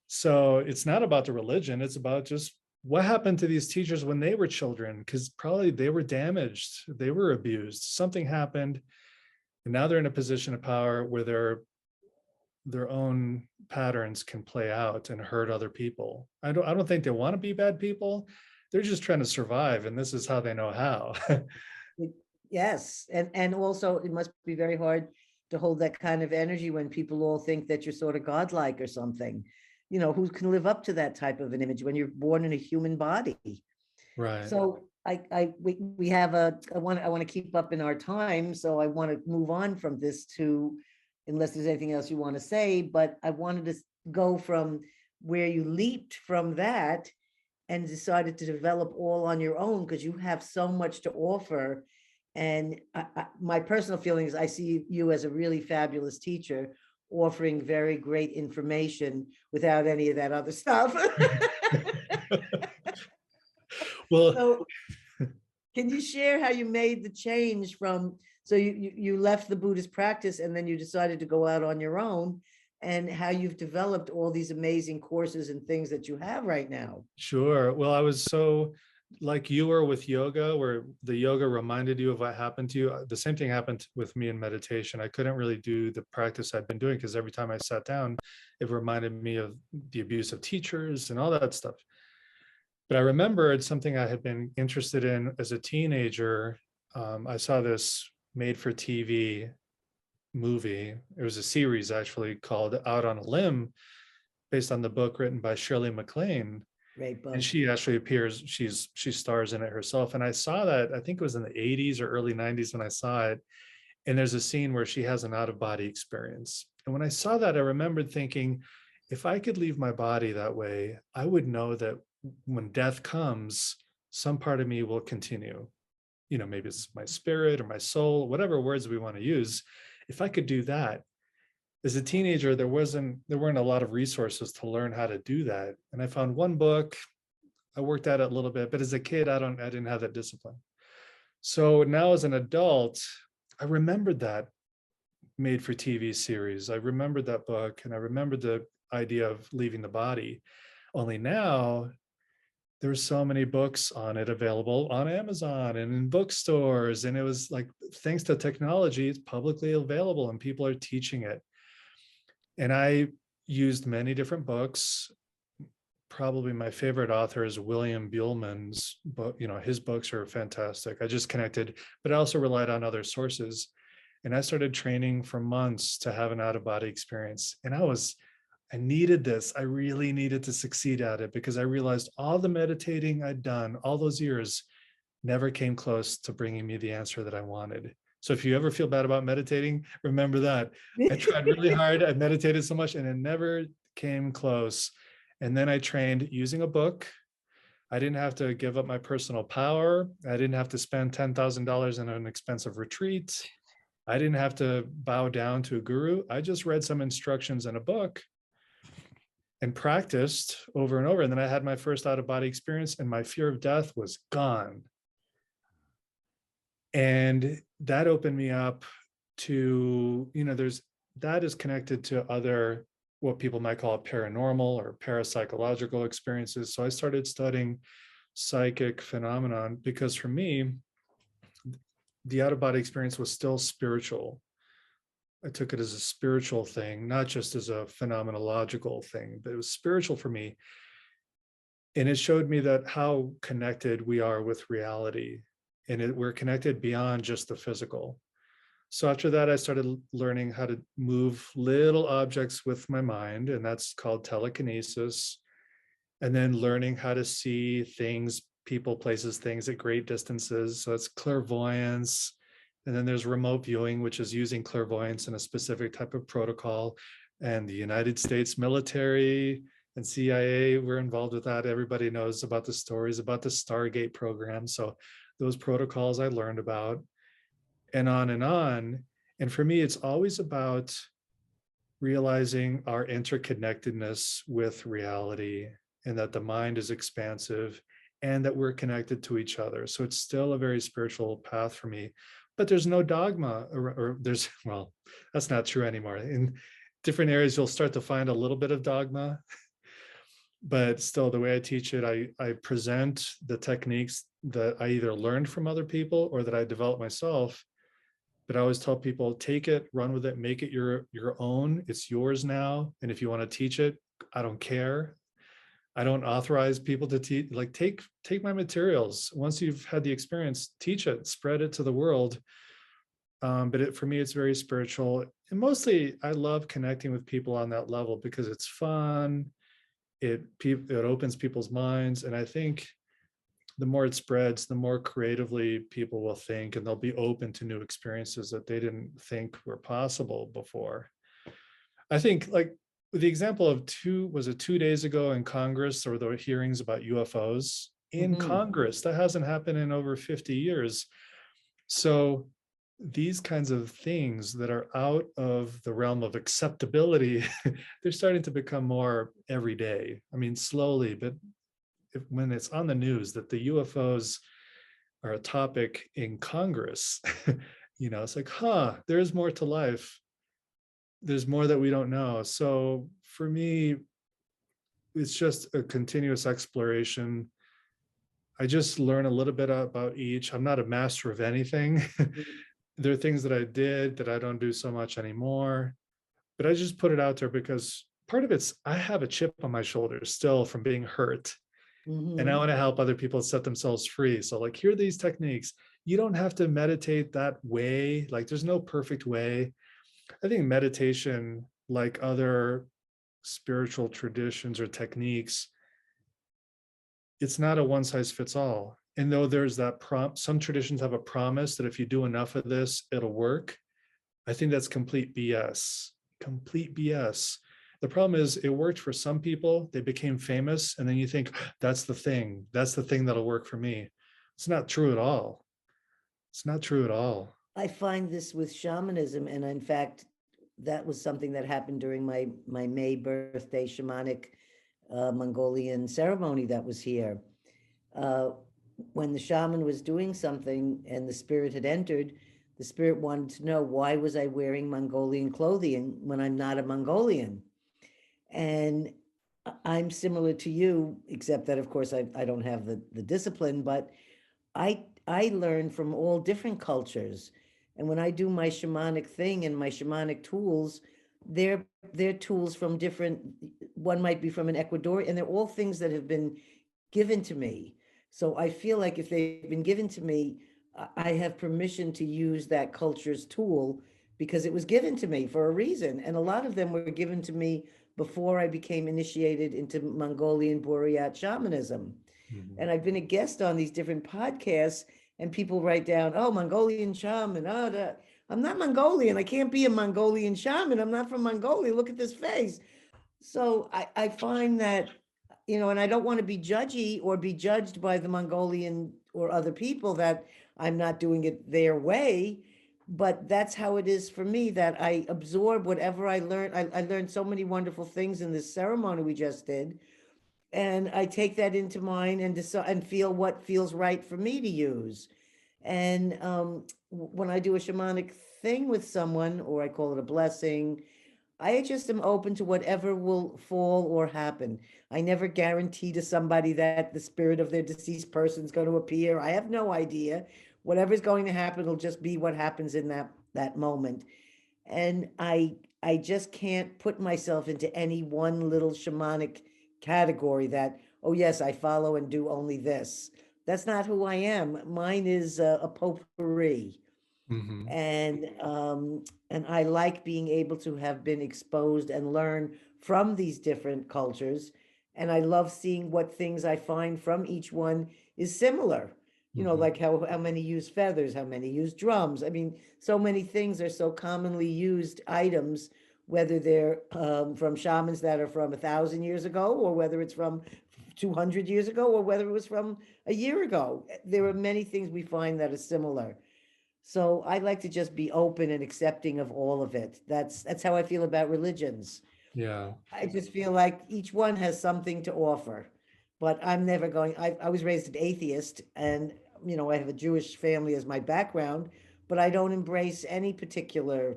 So it's not about the religion, it's about just what happened to these teachers when they were children, because probably they were damaged, they were abused, something happened, and now they're in a position of power where their own patterns can play out and hurt other people. I don't think they want to be bad people. They're just trying to survive, and this is how they know how. Yes, and also it must be very hard to hold that kind of energy when people all think that you're sort of godlike or something. Who can live up to that type of an image when you're born in a human body? Right. So we have I want to keep up in our time, so I want to move on from this to, unless there's anything else you want to say, but I wanted to go from where you leaped from that and decided to develop all on your own, because you have so much to offer. And my personal feeling is I see you as a really fabulous teacher offering very great information without any of that other stuff. Well, So can you share how you made the change from, so you left the Buddhist practice and then you decided to go out on your own, and how you've developed all these amazing courses and things that you have right now? sure. Well, I was so like you were with yoga, where the yoga reminded you of what happened to you. The same thing happened with me in meditation. I couldn't really do the practice I'd been doing because every time I sat down, it reminded me of the abuse of teachers and all that stuff. But I remembered something I had been interested in as a teenager. I saw this made for TV movie. It was a series actually called Out on a Limb, based on the book written by Shirley MacLaine. Great And book. she actually appears, she stars in it herself. And I saw that, I think it was in the 80s or early 90s when I saw it. And there's a scene where she has an out-of-body experience. And when I saw that, I remembered thinking, if I could leave my body that way, I would know that when death comes, some part of me will continue. You know, maybe it's my spirit or my soul, whatever words we want to use. If I could do that, as a teenager, there weren't a lot of resources to learn how to do that. And I found one book, I worked at it a little bit, but as a kid, I didn't have that discipline. So now as an adult, I remembered that made for TV series. I remembered that book, and I remembered the idea of leaving the body. Only now there's so many books on it available on Amazon and in bookstores. And it was like, thanks to technology, it's publicly available and people are teaching it. And I used many different books. Probably my favorite author is William Buhlman's book. You know, his books are fantastic. I just connected, but I also relied on other sources. And I started training for months to have an out-of-body experience. And I needed this. I really needed to succeed at it, because I realized all the meditating I'd done all those years never came close to bringing me the answer that I wanted. So if you ever feel bad about meditating, remember that. I tried really hard. I meditated so much and it never came close. And then I trained using a book. I didn't have to give up my personal power. I didn't have to spend $10,000 in an expensive retreat. I didn't have to bow down to a guru. I just read some instructions in a book and practiced over and over. And then I had my first out-of-body experience and my fear of death was gone. And that opened me up to, you know, that is connected to other, what people might call paranormal or parapsychological experiences. So I started studying psychic phenomenon because for me, the out-of-body experience was still spiritual. I took it as a spiritual thing, not just as a phenomenological thing, but it was spiritual for me. And it showed me that how connected we are with reality, and we're connected beyond just the physical. So after that, I started learning how to move little objects with my mind, and that's called telekinesis. And then learning how to see things, people, places, things at great distances. So it's clairvoyance. And then there's remote viewing, which is using clairvoyance in a specific type of protocol. And the United States military and CIA were involved with that. Everybody knows about the stories about the Stargate program. So those protocols I learned about, and on and on. And for me, it's always about realizing our interconnectedness with reality, and that the mind is expansive and that we're connected to each other. So it's still a very spiritual path for me, but there's no dogma, or there's, well, that's not true anymore. In different areas, you'll start to find a little bit of dogma, but still the way I teach it, I present the techniques that I either learned from other people or that I developed myself. But I always tell people, take it, run with it, make it your own. It's yours now. And if you want to teach it, I don't care. I don't authorize people to teach. Like, take my materials. Once you've had the experience, teach it, spread it to the world. But for me, it's very spiritual. And mostly I love connecting with people on that level because it's fun. It opens people's minds. And I think the more it spreads, the more creatively people will think, and they'll be open to new experiences that they didn't think were possible before. I think, like, the example of 2 days ago in Congress, there were hearings about UFOs in Congress. That hasn't happened in over 50 years. So these kinds of things that are out of the realm of acceptability, they're starting to become more everyday. I mean, slowly, but when it's on the news that the UFOs are a topic in Congress, it's like, there's more to life. There's more that we don't know. So for me, it's just a continuous exploration. I just learn a little bit about each. I'm not a master of anything. There are things that I did that I don't do so much anymore, but I just put it out there because part of it's, I have a chip on my shoulder still from being hurt. And I want to help other people set themselves free. So like, here are these techniques. You don't have to meditate that way. Like, there's no perfect way. I think meditation, like other spiritual traditions or techniques, it's not a one size fits all. And though there's that prompt, some traditions have a promise that if you do enough of this, it'll work. I think that's complete BS. Complete BS. The problem is it worked for some people, they became famous, and then you think, that's the thing that'll work for me. It's not true at all. It's not true at all. I find this with shamanism, and in fact, that was something that happened during my May birthday shamanic Mongolian ceremony that was here. When the shaman was doing something and the spirit had entered, the spirit wanted to know, why was I wearing Mongolian clothing when I'm not a Mongolian? And I'm similar to you, except that, of course, I don't have the discipline, but I learn from all different cultures. And when I do my shamanic thing and my shamanic tools, they're tools from different, one might be from an Ecuador, and they're all things that have been given to me. So I feel like if they've been given to me, I have permission to use that culture's tool because it was given to me for a reason. And a lot of them were given to me before I became initiated into Mongolian Buryat shamanism. And I've been a guest on these different podcasts, and people write down, oh, Mongolian shaman. I'm not Mongolian. I can't be a Mongolian shaman. I'm not from Mongolia. Look at this face. So I find that, and I don't want to be judgy or be judged by the Mongolian or other people that I'm not doing it their way. But that's how it is for me, that I absorb whatever I learn. I learned so many wonderful things in this ceremony we just did. And I take that into mine and decide and feel what feels right for me to use. And when I do a shamanic thing with someone, or I call it a blessing, I just am open to whatever will fall or happen. I never guarantee to somebody that the spirit of their deceased person is going to appear. I have no idea. Whatever's going to happen will just be what happens in that moment. And I just can't put myself into any one little shamanic category that, oh yes, I follow and do only this. That's not who I am. Mine is a potpourri. And I like being able to have been exposed and learn from these different cultures. And I love seeing what things I find from each one is similar. Like how many use feathers, how many use drums. I mean, so many things are so commonly used items, whether they're from shamans that are from 1,000 years ago, or whether it's from 200 years ago, or whether it was from a year ago. There are many things we find that are similar. So I like to just be open and accepting of all of it. That's how I feel about religions. Yeah. I just feel like each one has something to offer, but I'm never going, I was raised an atheist, and, I have a Jewish family as my background, but I don't embrace any particular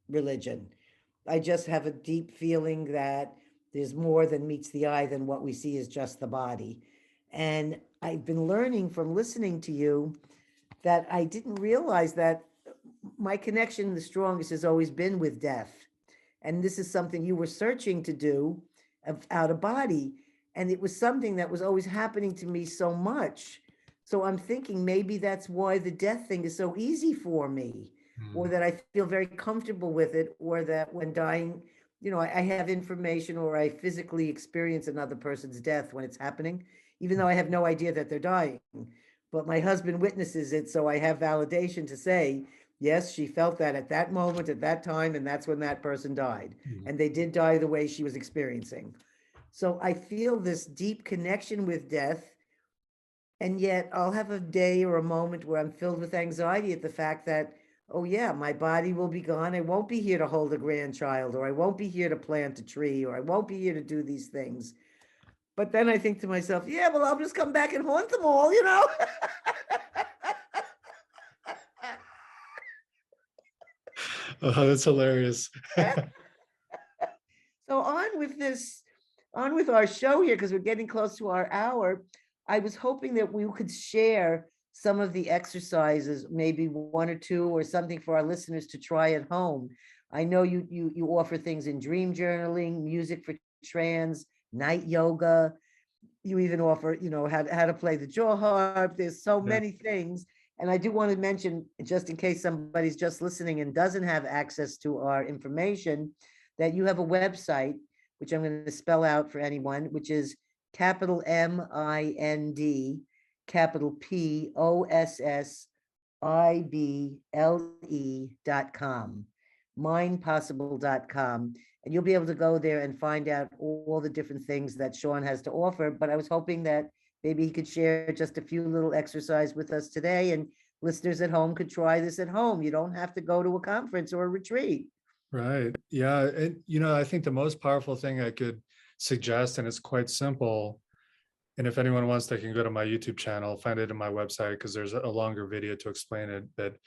religion. I just have a deep feeling that there's more than meets the eye than what we see is just the body. And I've been learning from listening to you that I didn't realize that my connection, the strongest, has always been with death. And this is something you were searching to do out of body. And it was something that was always happening to me so much. So I'm thinking maybe that's why the death thing is so easy for me, or that I feel very comfortable with it, or that when dying, I have information, or I physically experience another person's death when it's happening, even though I have no idea that they're dying. But my husband witnesses it, so I have validation to say, yes, she felt that at that moment, at that time, and that's when that person died. And they did die the way she was experiencing. So I feel this deep connection with death, and yet I'll have a day or a moment where I'm filled with anxiety at the fact that, oh yeah, my body will be gone. I won't be here to hold a grandchild, or I won't be here to plant a tree, or I won't be here to do these things. But then I think to myself, yeah, well, I'll just come back and haunt them all, you know? Oh, that's hilarious. So on with our show here, because we're getting close to our hour. I was hoping that we could share some of the exercises, maybe one or two or something for our listeners to try at home. I know you offer things in dream journaling, music for trance, night yoga. You even offer, how to play the jaw harp. There's so Yeah. many things. And I do want to mention, just in case somebody's just listening and doesn't have access to our information, that you have a website, which I'm going to spell out for anyone, which is capital MIND, capital POSSIBLE.com, mindpossible.com. And you'll be able to go there and find out all the different things that Sean has to offer. But I was hoping that maybe he could share just a few little exercise with us today, and listeners at home could try this at home. You don't have to go to a conference or a retreat. Right. Yeah. And, I think the most powerful thing I could suggest, and it's quite simple. And if anyone wants, they can go to my YouTube channel, find it in my website, because there's a longer video to explain it. But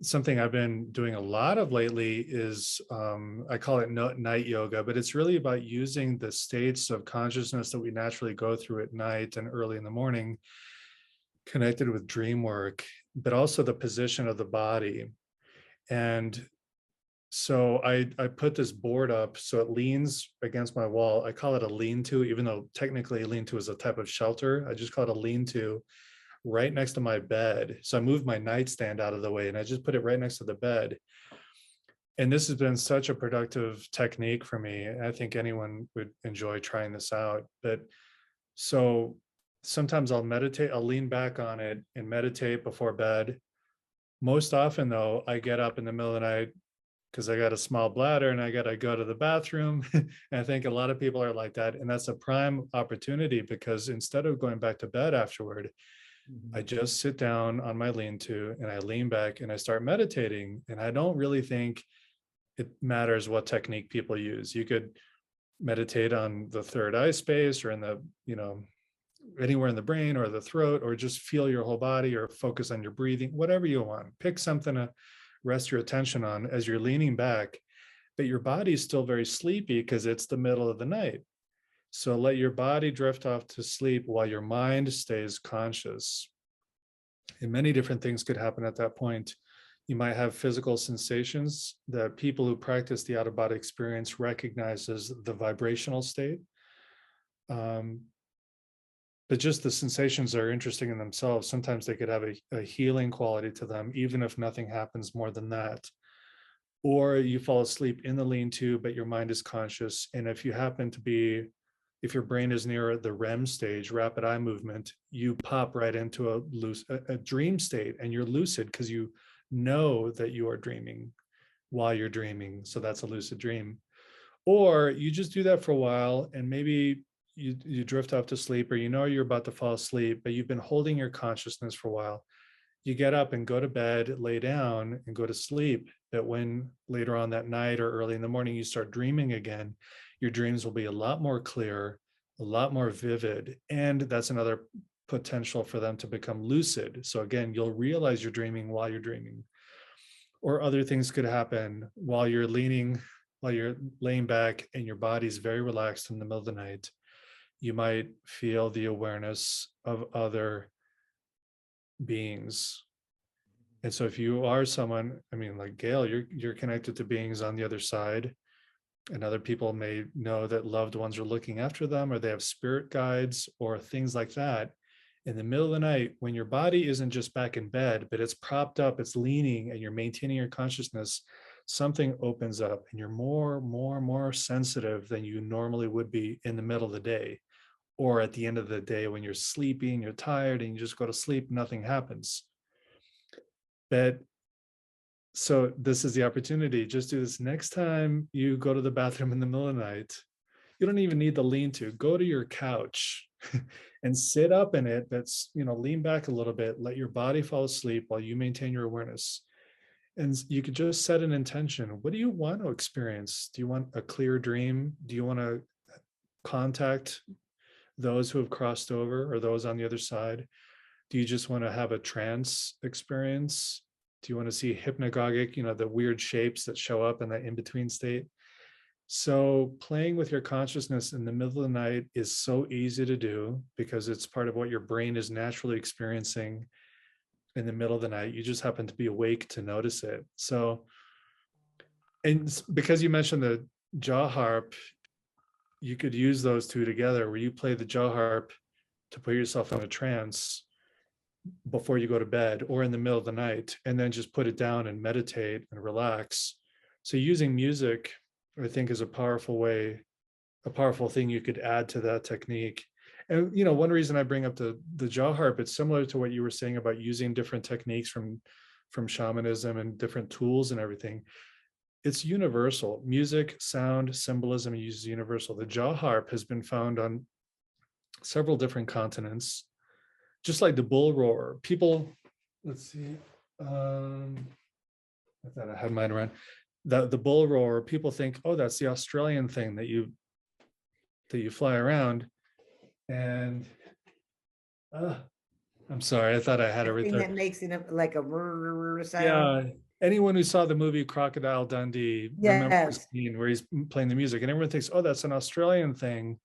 something I've been doing a lot of lately is I call it night yoga, but it's really about using the states of consciousness that we naturally go through at night and early in the morning, connected with dream work, but also the position of the body. And so I put this board up so it leans against my wall. I call it a lean-to, even though technically a lean-to is a type of shelter. I just call it a lean-to, right next to my bed. So I moved my nightstand out of the way and I just put it right next to the bed. And this has been such a productive technique for me. I think anyone would enjoy trying this out. But so sometimes I'll meditate, I'll lean back on it and meditate before bed. Most often though, I get up in the middle of the night because I got a small bladder and I got to go to the bathroom. And I think a lot of people are like that. And that's a prime opportunity, because instead of going back to bed afterward, I just sit down on my lean-to and I lean back and I start meditating. And I don't really think it matters what technique people use. You could meditate on the third eye space, or in the, anywhere in the brain or the throat, or just feel your whole body, or focus on your breathing, whatever you want. Pick something to rest your attention on as you're leaning back, but your body's still very sleepy because it's the middle of the night. So let your body drift off to sleep while your mind stays conscious. And many different things could happen at that point. You might have physical sensations that people who practice the out-of-body experience recognize as the vibrational state. But just the sensations are interesting in themselves. Sometimes they could have a healing quality to them, even if nothing happens more than that. Or you fall asleep in the lean-to, but your mind is conscious. And if your brain is near the REM stage, rapid eye movement, you pop right into a dream state, and you're lucid because you know that you are dreaming while you're dreaming. So that's a lucid dream. Or you just do that for a while, and maybe you drift off to sleep, or you're about to fall asleep, but you've been holding your consciousness for a while. You get up and go to bed, lay down and go to sleep. But when later on that night or early in the morning you start dreaming again, your dreams will be a lot more clear, a lot more vivid. And that's another potential for them to become lucid. So again, you'll realize you're dreaming while you're dreaming. Or other things could happen while you're laying back and your body's very relaxed in the middle of the night. You might feel the awareness of other beings. And so if you are someone, like Gail, you're connected to beings on the other side, and other people may know that loved ones are looking after them, or they have spirit guides or things like that. In the middle of the night, when your body isn't just back in bed, but it's propped up, it's leaning, and you're maintaining your consciousness, something opens up and you're more sensitive than you normally would be in the middle of the day. Or at the end of the day, when you're sleepy and you're tired and you just go to sleep, nothing happens. But so this is the opportunity. Just do this next time you go to the bathroom in the middle of the night. You don't even need the lean-to. Go to your couch and sit up in it. Lean back a little bit. Let your body fall asleep while you maintain your awareness. And you could just set an intention. What do you want to experience? Do you want a clear dream? Do you want to contact those who have crossed over or those on the other side? Do you just want to have a trance experience? Do you want to see hypnagogic, the weird shapes that show up in that in-between state? So playing with your consciousness in the middle of the night is so easy to do because it's part of what your brain is naturally experiencing in the middle of the night. You just happen to be awake to notice it. So, and because you mentioned the jaw harp, you could use those two together where you play the jaw harp to put yourself in a trance before you go to bed or in the middle of the night, and then just put it down and meditate and relax. So using music, I think, is a powerful thing you could add to that technique. And one reason I bring up the jaw harp, it's similar to what you were saying about using different techniques from shamanism and different tools and everything. It's universal. Music, sound, symbolism is universal. The jaw harp has been found on several different continents, just like the bull roar. People, let's see, I thought I had mine around. The bull roar, people think, oh, that's the Australian thing that you fly around. And I'm sorry, I thought I had The thing everything. that makes it like a sound. Yeah, anyone who saw the movie Crocodile Dundee remember the Yes. scene where he's playing the music, and everyone thinks, oh, that's an Australian thing.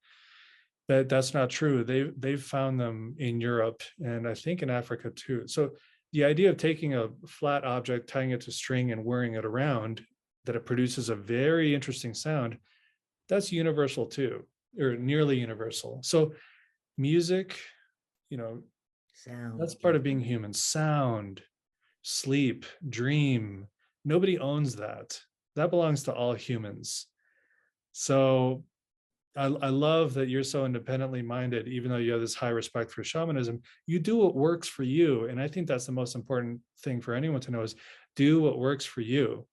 But that's not true. They've found them in Europe and I think in Africa too. So the idea of taking a flat object, tying it to string and whirring it around, that it produces a very interesting sound, that's universal too, or nearly universal. So music, Sound. that's part of being human. Sound, sleep, dream. Nobody owns that. That belongs to all humans. So I love that you're so independently minded, even though you have this high respect for shamanism. You do what works for you. And I think that's the most important thing for anyone to know is do what works for you.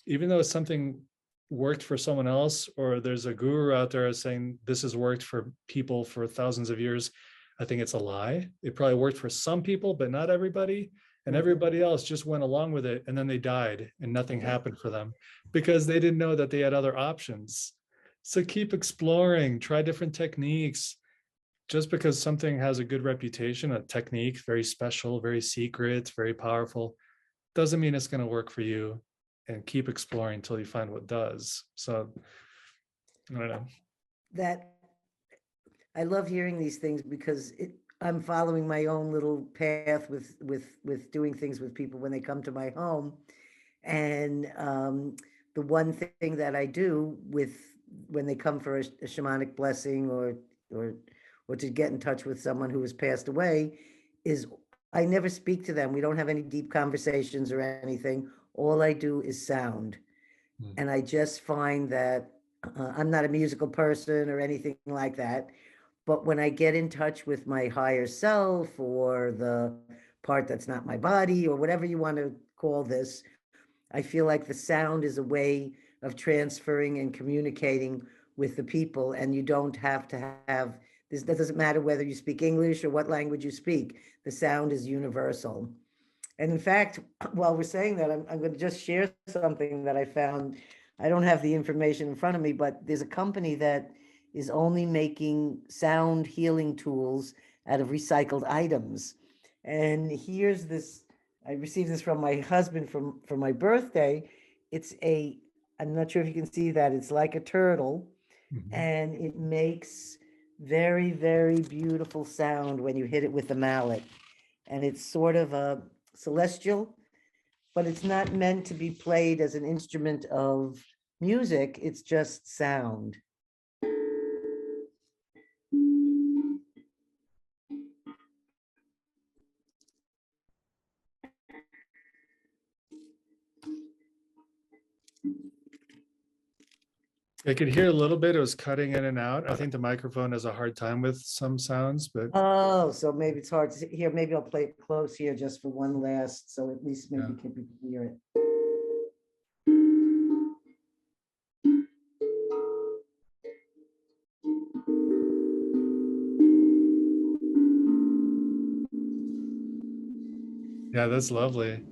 Even though something worked for someone else, or there's a guru out there saying this has worked for people for thousands of years, I think it's a lie. It probably worked for some people, but not everybody. And everybody else just went along with it. And then they died and nothing happened for them because they didn't know that they had other options. So keep exploring, try different techniques. Just because something has a good reputation, a technique, very special, very secret, very powerful, doesn't mean it's going to work for you. And keep exploring until you find what does. So I don't know. That I love hearing these things because I'm following my own little path with doing things with people when they come to my home. And the one thing that I do with when they come for a shamanic blessing or to get in touch with someone who has passed away is I never speak to them. We don't have any deep conversations or anything. All I do is sound. And I just find that I'm not a musical person or anything like that. But when I get in touch with my higher self or the part that's not my body or whatever you want to call this, I feel like the sound is a way of transferring and communicating with the people. And you don't have to have this, that doesn't matter whether you speak English or what language you speak. The sound is universal. And in fact, while we're saying that, I'm going to just share something that I found. I don't have the information in front of me, but there's a company that is only making sound healing tools out of recycled items. And here's this, I received this from my husband for my birthday. I'm not sure if you can see that, it's like a turtle, and it makes very, very beautiful sound when you hit it with the mallet. And it's sort of a celestial, but it's not meant to be played as an instrument of music. It's just sound. I could hear a little bit. It was cutting in and out. I think the microphone has a hard time with some sounds, but Oh, so maybe it's hard to hear. Maybe I'll play it close here just for one last, so at least maybe yeah. people can hear it. Yeah, that's lovely.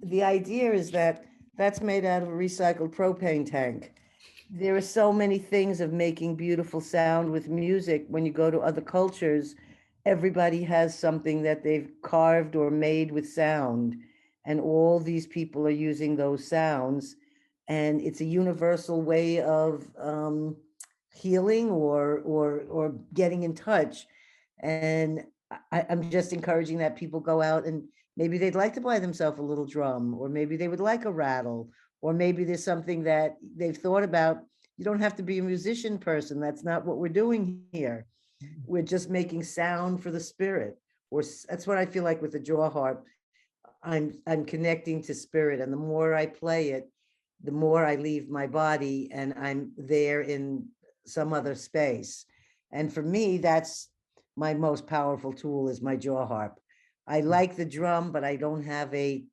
the idea is that that's made out of a recycled propane tank. There are so many things of making beautiful sound with music. When you go to other cultures, everybody has something that they've carved or made with sound, and all these people are using those sounds. And it's a universal way of healing or getting in touch. And I'm just encouraging that people go out and maybe they'd like to buy themselves a little drum, or maybe they would like a rattle, or maybe there's something that they've thought about. You don't have to be a musician person. That's not what we're doing here. We're just making sound for the spirit. Or that's what I feel like with the jaw harp. I'm connecting to spirit, and the more I play it, the more I leave my body and I'm there in some other space. And for me, that's my most powerful tool, is my jaw harp. I like the drum, but I don't have a,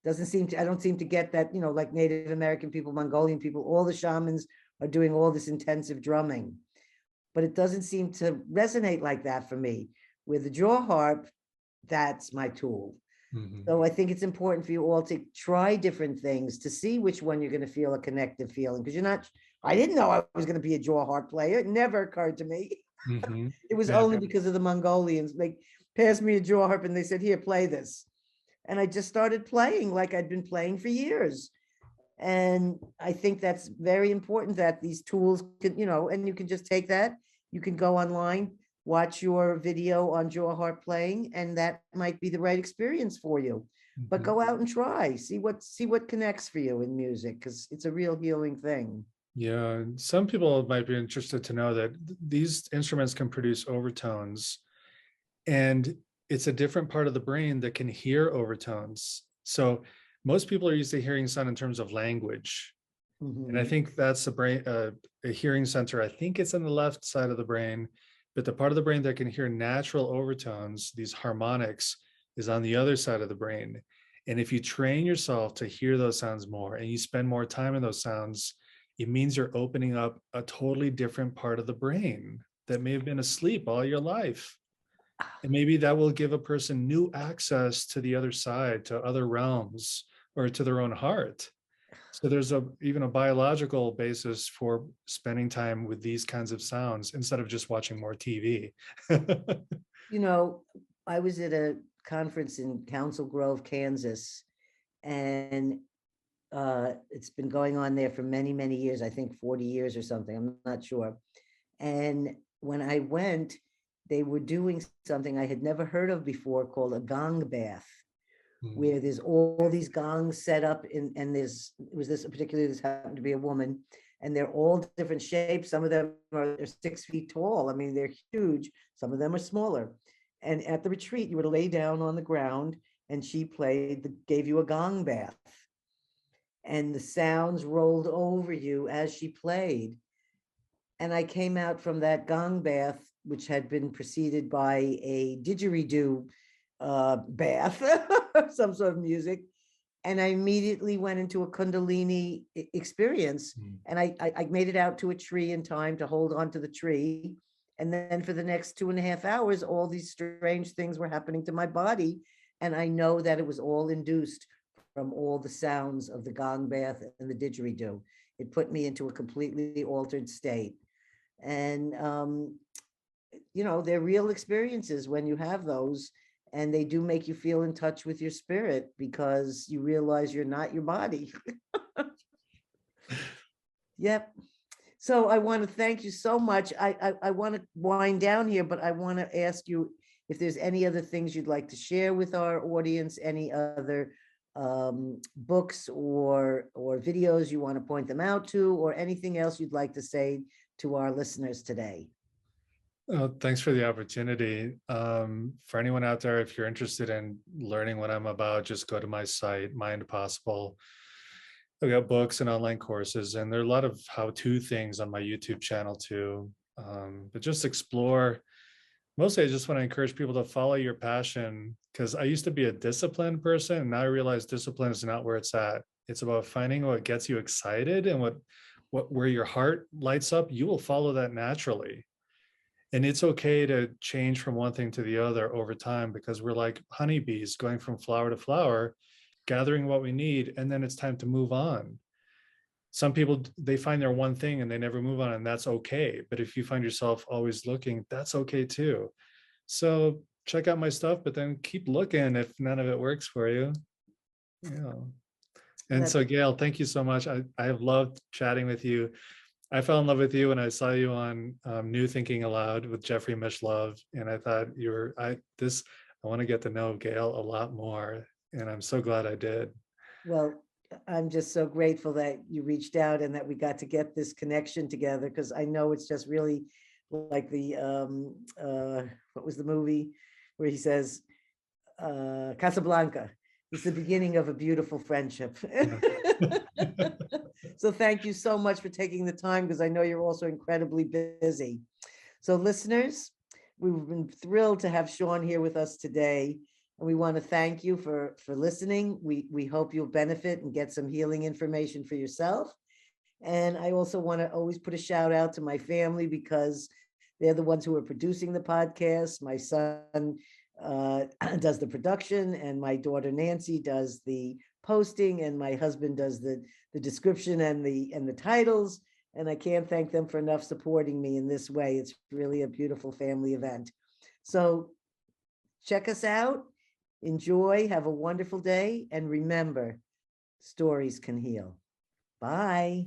doesn't seem to, I don't seem to get that, like Native American people, Mongolian people, all the shamans are doing all this intensive drumming, but it doesn't seem to resonate like that for me. With the jaw harp, that's my tool. So I think it's important for you all to try different things to see which one you're going to feel a connective feeling, because you're not, I didn't know I was going to be a jaw harp player. It never occurred to me. It was Yeah. only because of the Mongolians. They passed me a jaw harp and they said, here, play this. And I just started playing like I'd been playing for years. And I think that's very important, that these tools can, and you can just take that, you can go online, watch your video on jaw harp playing, and that might be the right experience for you. But go out and try, see what connects for you in music, because it's a real healing thing. Yeah, some people might be interested to know that these instruments can produce overtones, and it's a different part of the brain that can hear overtones. So most people are used to hearing sound in terms of language. And I think that's the brain, a hearing center. I think it's on the left side of the brain, but the part of the brain that can hear natural overtones, these harmonics, is on the other side of the brain. And if you train yourself to hear those sounds more and you spend more time in those sounds, it means you're opening up a totally different part of the brain that may have been asleep all your life. And maybe that will give a person new access to the other side, to other realms, or to their own heart. So there's even a biological basis for spending time with these kinds of sounds instead of just watching more TV. I was at a conference in Council Grove, Kansas, and it's been going on there for many, many years, I think 40 years or something, I'm not sure. And when I went, they were doing something I had never heard of before called a gong bath, where there's all these gongs set up and this happened to be a woman, and they're all different shapes. Some of them are 6 feet tall. I mean, they're huge. Some of them are smaller. And at the retreat, you would lay down on the ground and she gave you a gong bath. And the sounds rolled over you as she played. And I came out from that gong bath, which had been preceded by a didgeridoo bath, some sort of music. And I immediately went into a Kundalini experience. And I made it out to a tree in time to hold on to the tree. And then for the next 2.5 hours, all these strange things were happening to my body. And I know that it was all induced from all the sounds of the gong bath and the didgeridoo. It put me into a completely altered state. And, they're real experiences when you have those, and they do make you feel in touch with your spirit because you realize you're not your body. Yep. So I want to thank you so much. I want to wind down here, but I want to ask you if there's any other things you'd like to share with our audience, any other books or videos you want to point them out to, or anything else you'd like to say to our listeners today. Oh, thanks for the opportunity. For anyone out there, if you're interested in learning what I'm about, just go to my site, Mind Possible. I've got books and online courses, and there are a lot of how-to things on my YouTube channel too. But just explore. Mostly, I just want to encourage people to follow your passion, because I used to be a disciplined person, and now I realize discipline is not where it's at. It's about finding what gets you excited and where your heart lights up. You will follow that naturally. And it's okay to change from one thing to the other over time, because we're like honeybees going from flower to flower. gathering what we need, and then it's time to move on. Some people, they find their one thing and they never move on, and that's okay. But if you find yourself always looking, that's okay too. So check out my stuff, but then keep looking if none of it works for you. Yeah. And so, Gail, thank you so much. I have loved chatting with you. I fell in love with you when I saw you on New Thinking Aloud with Jeffrey Mishlove, and I thought I want to get to know Gail a lot more, and I'm so glad I did. Well, I'm just so grateful that you reached out and that we got to get this connection together, because I know it's just really like the what was the movie where he says Casablanca. It's the beginning of a beautiful friendship. So thank you so much for taking the time, because I know you're also incredibly busy. So listeners, we've been thrilled to have Sean here with us today. And we want to thank you for listening. We hope you'll benefit and get some healing information for yourself. And I also want to always put a shout out to my family, because they're the ones who are producing the podcast. My son does the production, and my daughter Nancy does the posting, and my husband does the description and the titles. And I can't thank them for enough supporting me in this way. It's really a beautiful family event. So check us out. Enjoy, have a wonderful day, and remember, stories can heal. Bye.